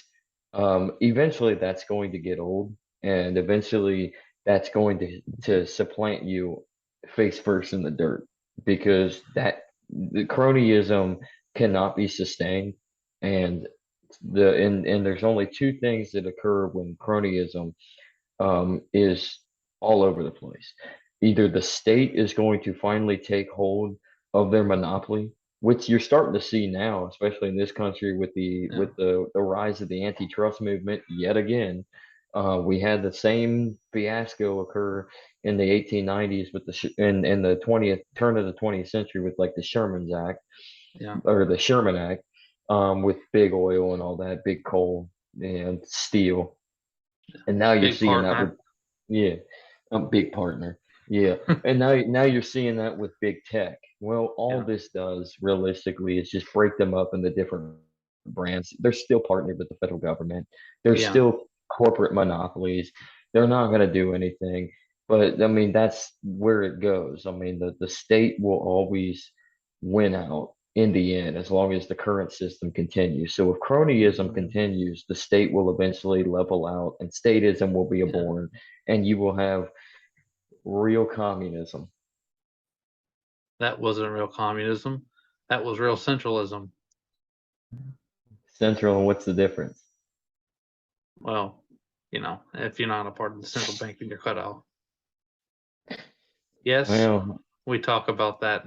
eventually, that's going to get old, and eventually, that's going to supplant you face first in the dirt, because that the cronyism cannot be sustained, and and there's only two things that occur when cronyism is all over the place. Either the state is going to finally take hold of their monopoly, which you're starting to see now, especially in this country with yeah, the rise of the antitrust movement yet again. We had the same fiasco occur in the 1890s with in the 20th turn of the 20th century with like the Sherman's Act, yeah. or the Sherman Act, with big oil and all that, big coal and steel. And now you're Big seeing that with, partner. yeah, a big partner. Yeah. And now you're seeing that with big tech. Well, all Yeah, this does realistically is just break them up into different brands. They're still partnered with the federal government. They're yeah, still corporate monopolies. They're not going to do anything. But I mean, that's where it goes. I mean, the state will always win out in the end as long as the current system continues. So if cronyism mm, continues, the state will eventually level out and statism will be yeah. born, and you will have real communism. That wasn't real communism. That was real centralism. Central, and what's the difference? Well, if you're not a part of the central bank, then you're cut off. Yes, Well, we talk about that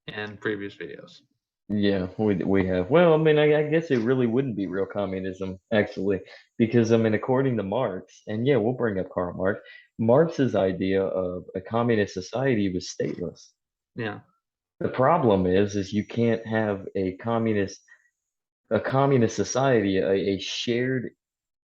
in previous videos. yeah, we have. Well, I mean, I guess it really wouldn't be real communism, actually, because I mean, according to Marx, and yeah, we'll bring up Karl Marx. Marx's idea of a communist society was stateless. Yeah, The problem is you can't have a communist society, a shared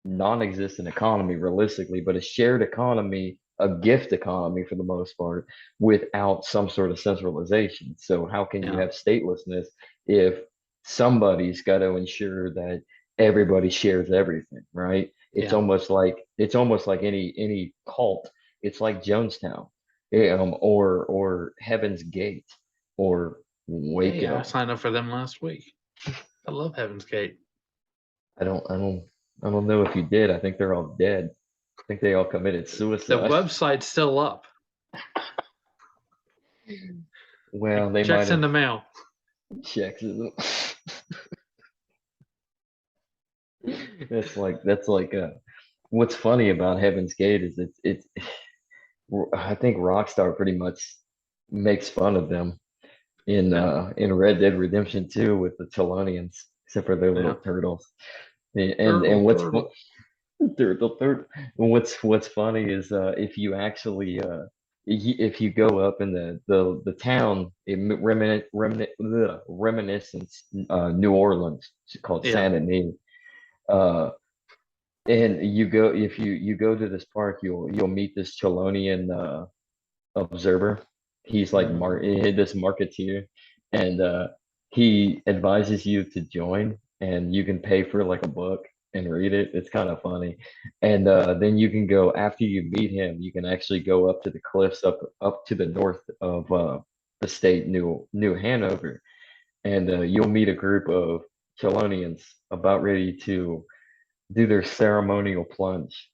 non-existent economy realistically, but a shared economy, a gift economy for the most part, without some sort of centralization. So how can you yeah, have statelessness if somebody's got to ensure that everybody shares everything, right? yeah, It's almost like any cult. It's like Jonestown, or Heaven's Gate, or hey, I Waco. signed up for them last week. I love Heaven's Gate. I don't I don't I don't know if you did. I think they're all dead. I think they all committed The suicide. website's still up. Well, they might Checks in have the mail. checked it. That's like what's funny about Heaven's Gate is it's I think Rockstar pretty much makes fun of them Yeah, in Red Dead Redemption 2 with the Chelonians, except for their yeah. little turtles. And Turtle, what's turtle. third what's funny is if you actually if you go up in the town in reminiscence, New Orleans, it's called Yeah. Saint Denis, uh and you go, if you go to this park, you'll meet this Chelonian observer. He's like Mm, this marketeer, and he advises you to join, and you can pay for like a book and read it. It's kind of funny, and then you can go after you meet him. You can actually go up to the cliffs up to the north of the state, New Hanover, and you'll meet a group of Chelonians about ready to do their ceremonial plunge,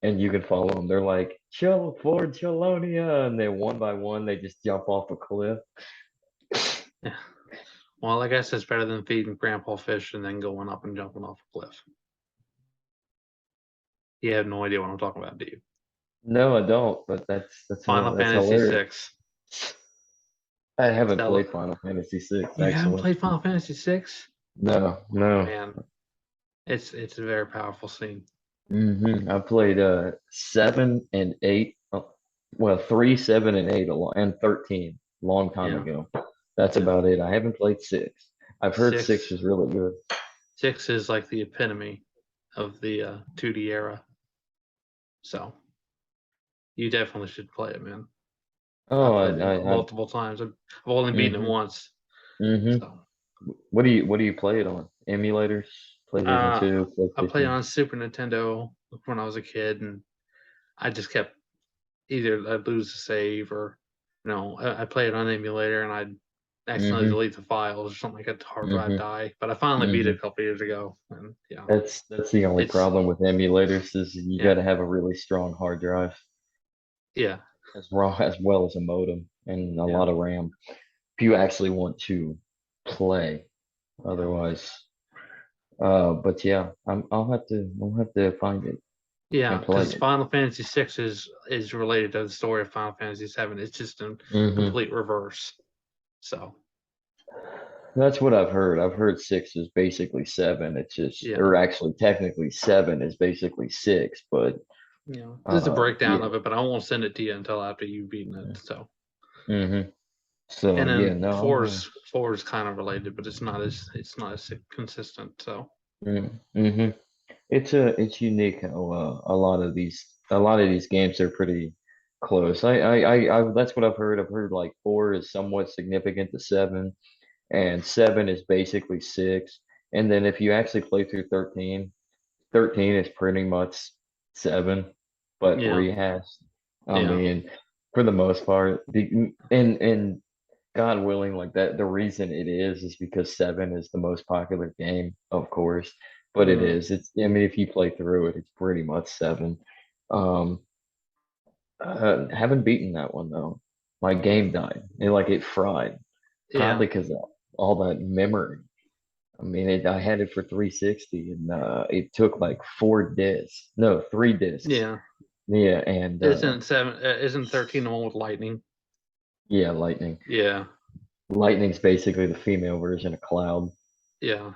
and you can follow them. They're like, "Chill for Chelonia," and then one by one they just jump off a cliff. yeah. Well, I guess it's better than feeding grandpa fish and then going up and jumping off a cliff. You have no idea what I'm talking about, do you? No, I don't, but Final that's Fantasy hilarious. VI. I haven't Stella. played Final Fantasy VI You haven't actually. played Final Fantasy VI? No, Oh no. man, it's a very powerful scene. I played 7 and 8. Well, 3, 7, and 8, and 13, long time Yeah, ago. That's yeah. about it. I haven't played 6. I've heard 6 Six is really good. six is like the epitome of the 2D era. So you definitely should play it, man. I Oh, played it multiple times. I've only beaten it mm-hmm, once. mm-hmm. So What do you play it on? Emulators, PlayStation uh, 2, I played PlayStation. on Super Nintendo when I was a kid, and I just kept either I'd lose the save or I play it on emulator and I'd accidentally Mm-hmm, delete the files or something like that, the hard drive mm-hmm, die. But I finally beat mm-hmm. it a couple years ago, and That's the only it's problem with emulators is you got yeah, to have a really strong hard drive yeah, as well as a modem and a yeah, lot of RAM if you actually want to play. yeah, Otherwise, but yeah, I'll have to find it yeah. and play Because it. Final Fantasy VI is related to the story of Final Fantasy VII. It's just in Hmm. complete reverse. So That's what I've heard. I've heard 6 is basically 7. It's just, yeah, or actually, technically 7 is basically 6. But there's a breakdown yeah. of it, but I won't send it to you until after you've beaten it. So Hmm. So and yeah, then no. four is kind of related, but it's not as consistent. So Mm-hmm. It's unique how a lot of these games are pretty close. That's what I've heard. I've heard like 4 is somewhat significant to 7, and 7 is basically 6. And then if you actually play through 13, 13 is pretty much 7, but yeah, rehashed. I yeah, mean, for the most part, and God willing, like that, the reason it is because 7 is the most popular game, of course. But it mm, is. I mean, if you play through it, it's pretty much 7. Um, haven't beaten that one though. My game died. It fried. yeah, Probably because of all that memory. I mean, I had it for 360, and it took like 4 discs. No, 3 discs. yeah. Yeah, and Isn't 13 the one with lightning? yeah, Lightning. Yeah, Lightning's basically the female version of Cloud. yeah.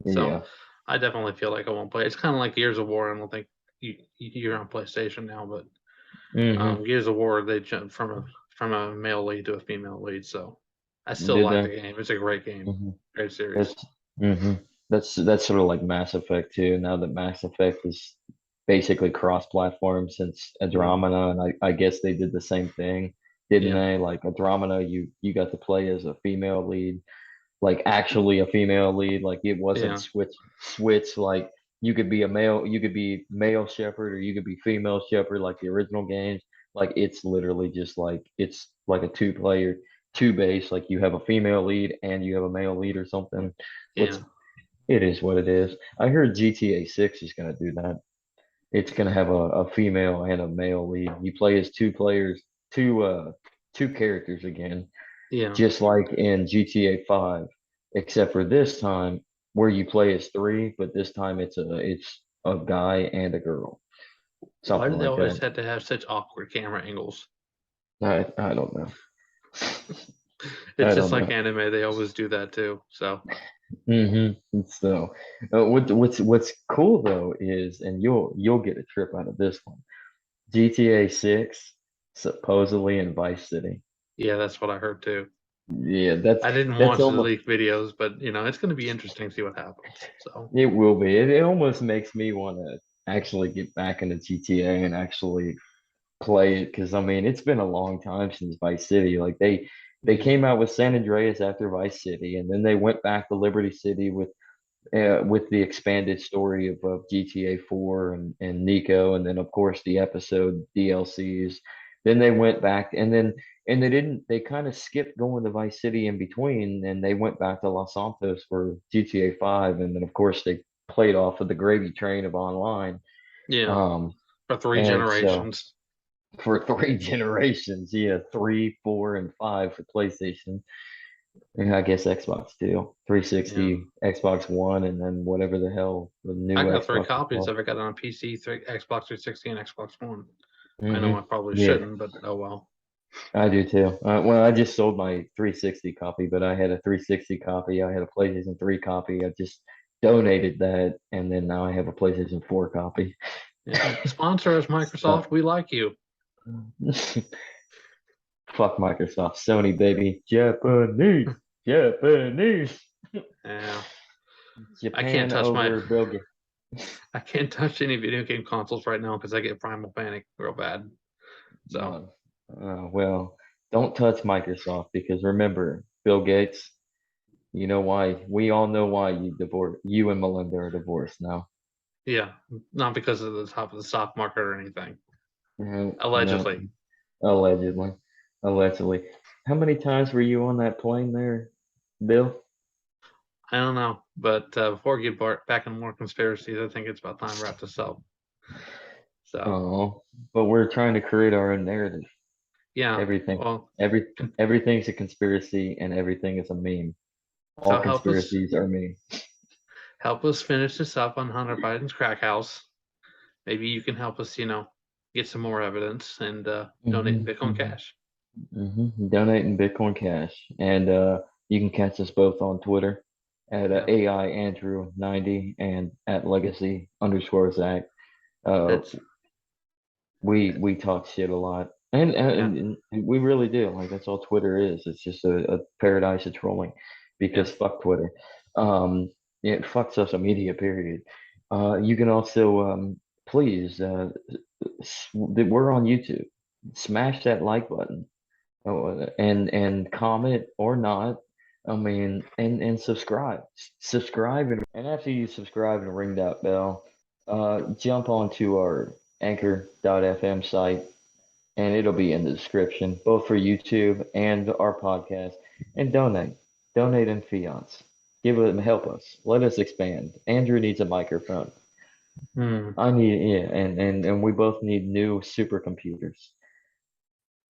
So Yeah. I definitely feel like I won't play. It's kind of like Gears of War. I don't think you're on PlayStation now, but Mm-hmm. Gears of War they jumped from a male lead to a female lead. So I still Did like the they? game. It's a great game, Hmm. great series. That's hmm that's sort of like Mass Effect too. Now that Mass Effect is basically cross-platform since Yeah, Andromeda, and I guess they did the same thing, didn't yeah, they? Like Andromeda, you got to play as a female lead, like actually a female lead. Like it wasn't yeah, switch like you could be male shepherd or you could be female shepherd like the original games. Like it's literally just like it's like a two-player, two base, like you have a female lead and you have a male lead or something, which yeah, it is what it is. I heard GTA 6 is going to do that. It's going to have a female and a male lead. You play as two players, two characters again, yeah. just like in GTA 5, except for this time where you play as three, but this time it's a guy and a girl, Why something do they like always that. have to have such awkward camera angles? I don't know. It's I just don't like know. anime. They always do that too. So So, what's cool though is, and you'll get a trip out of this one. GTA 6 supposedly in Vice City. yeah, that's what I heard too. Yeah, that's I didn't that's watch the almost leaked videos, but it's going to be interesting to see what happens. So it will be. It almost makes me want to actually get back into GTA and actually play it because I mean it's been a long time since Vice City. Like they yeah, came out with San Andreas after Vice City, and then they went back to Liberty City with the expanded story of GTA 4 and Nico, and then of course the episode DLCs. Then they went back, and they kind of skipped going to Vice City in between, and they went back to Los Santos for GTA 5, and then of course they played off of the gravy train of online. yeah, Um, for three and so generations. for 3 generations, yeah, 3, 4, and 5 for PlayStation. And I guess Xbox too. Yeah, 360, Xbox One, and then whatever the hell the I new got three Xbox is copies called. of it. Got it on PC, Xbox 360, and Xbox One. I know Hmm. I probably Yeah, shouldn't, but oh well. I do too. Well, I just sold my 360 copy, but I had a 360 copy. I had a PlayStation 3 copy. I just donated that, and then now I have a PlayStation 4 copy. Yeah. Sponsor us, Microsoft. We like you. Fuck Microsoft, Sony, baby. Japanese, Japanese. Yeah. I can't Japan touch my over Bill Gates. I can't touch any video game consoles right now because I get primal panic real bad. So Well, don't touch Microsoft because remember, Bill Gates. You know why? We all know why you divorced. You and Melinda are divorced now. yeah, not because of the top of the stock market or anything. No, Allegedly. allegedly, allegedly. How many times were you on that plane there, Bill? I don't know. But before we get back in more conspiracies, I think it's about time to wrap this up. So Oh, but we're trying to create our own narrative. yeah. Everything, Well, every, everything's a conspiracy, and everything is a meme. All so conspiracies are memes. help us finish this up on Hunter Biden's crack house. Maybe you can help us, get some more evidence and donate in Bitcoin Cash. Donate in Bitcoin Cash, and you can catch us both on Twitter at Yeah. AI Andrew 90 and at Legacy _ Zach. Uh, That's we talk shit a lot, and, yeah, and we really do. Like that's all Twitter is. It's just a paradise of trolling, because yeah, fuck Twitter. Yeah, fuck social media. Period. You can also please we're on YouTube. Smash that like button. Oh, and comment or not. I mean, and subscribe. Subscribe, and after you subscribe and ring that bell, jump onto our anchor.fm site, and it'll be in the description, both for YouTube and our podcast. And donate. Donate in fiats. Give it, help us. Let us expand. Andrew needs a microphone. hmm. I need, yeah, and we both need new supercomputers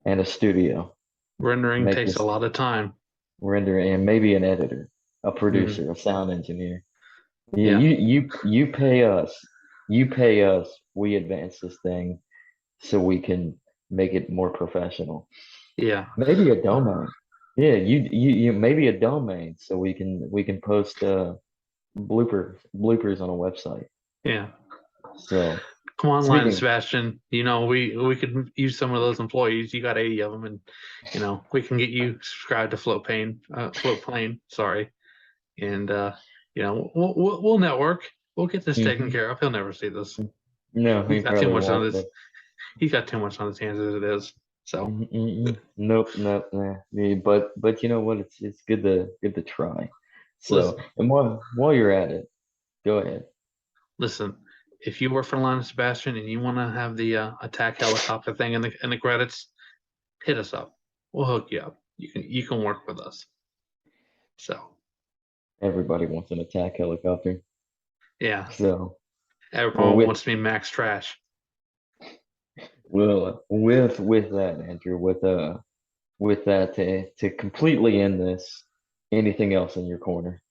and a studio. Rendering Make takes a this lot of time. render, and maybe an editor, a Hmm. producer, a sound engineer. Yeah, Yeah, you pay us. You pay us. We advance this thing so we can make it more professional. yeah, Maybe a domain. Yeah, you maybe a domain so we can post bloopers on a website. yeah. So Come on, Line speaking, Sebastian. We could use some of those employees. You got 80 of them, and we can get you subscribed to Float Plane. Sorry, and we'll network. We'll get this taken mhm. care of. He'll never see this. No, he He's got too probably much on won't. his. But He's got too much on his hands as it is. So Nope, nope, nah. Yeah, but you know what? It's good to try. So, listen, and while you're at it, go ahead. listen. If you work for Line Sebastian and you want to have the attack helicopter thing in the credits, hit us up. We'll hook you up. You can work with us. So Everybody wants an attack helicopter. yeah, So, well, everyone with wants to be Max Trash. with that, Andrew, with that to completely end this, anything else in your corner?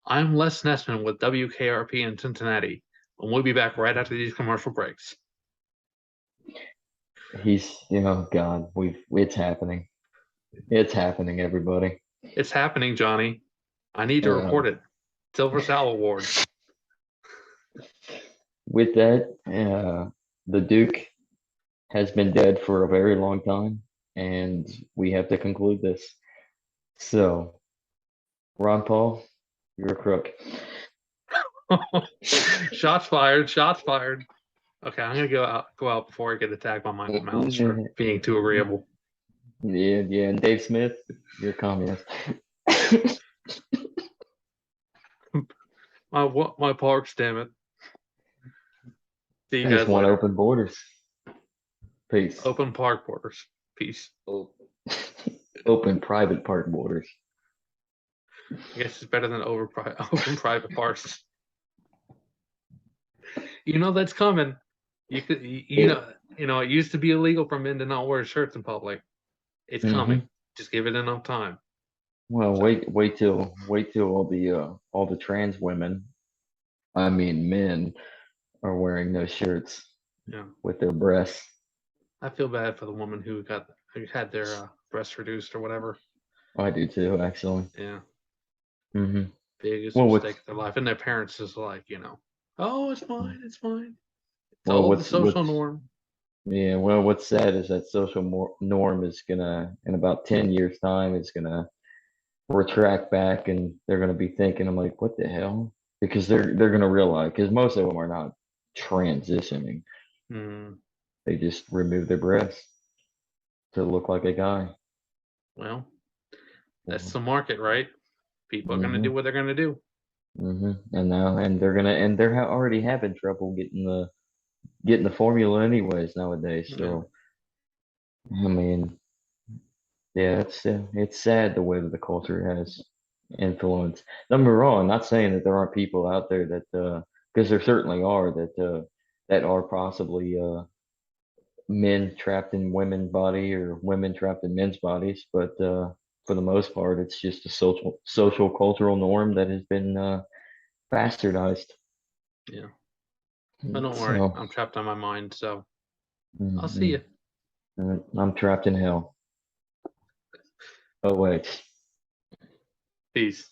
I'm Les Nessman with WKRP in Cincinnati, and we'll be back right after these commercial breaks. God, it's happening. It's happening, everybody. It's happening, Johnny. I need to Uh, report it. Silver Sal Award. with that, the Duke has been dead for a very long time, and we have to conclude this. So, Ron Paul, you're a crook. Shots fired. Shots fired. Okay, I'm gonna go out before I get attacked by Michael Malice for being too agreeable. Yeah, and Dave Smith, you're a communist. My parks, damn it. See you I just guys want later. open borders. Peace. Open park borders. Peace. Open private park borders. I guess it's better than open private parks. That's coming. You could, it used to be illegal for men to not wear shirts in public. It's coming. Hmm. Just give it enough time. Well, So, wait till all the trans women, I mean men, are wearing those shirts yeah, with their breasts. I feel bad for the woman who had their breasts reduced or whatever. I do too, actually. Yeah, Hmm. biggest Well, mistake of their life, and their parents is like, oh, it's fine, it's fine. Well, all the social norm. yeah, well, what's sad is that norm is gonna, in about 10 years' time, is gonna retract back, and they're gonna be thinking, I'm like, what the hell? Because they're gonna realize, because most of them are not transitioning. Hmm. They just remove their breasts to look like a guy. Well, that's the market, right? People are gonna Mm-hmm. do what they're gonna do. And they're gonna, and they're already having trouble getting the formula anyways nowadays. Yeah. So, I mean, yeah, it's sad the way that the culture has influence. Don't get me wrong, not saying that there aren't people out there that, because there certainly are that are possibly men trapped in women's body or women trapped in men's bodies, but for the most part, it's just a social cultural norm that has been bastardized. Yeah. But don't worry, So, I'm trapped on my mind, so I'll see mm, you. I'm trapped in hell. Oh wait. Peace.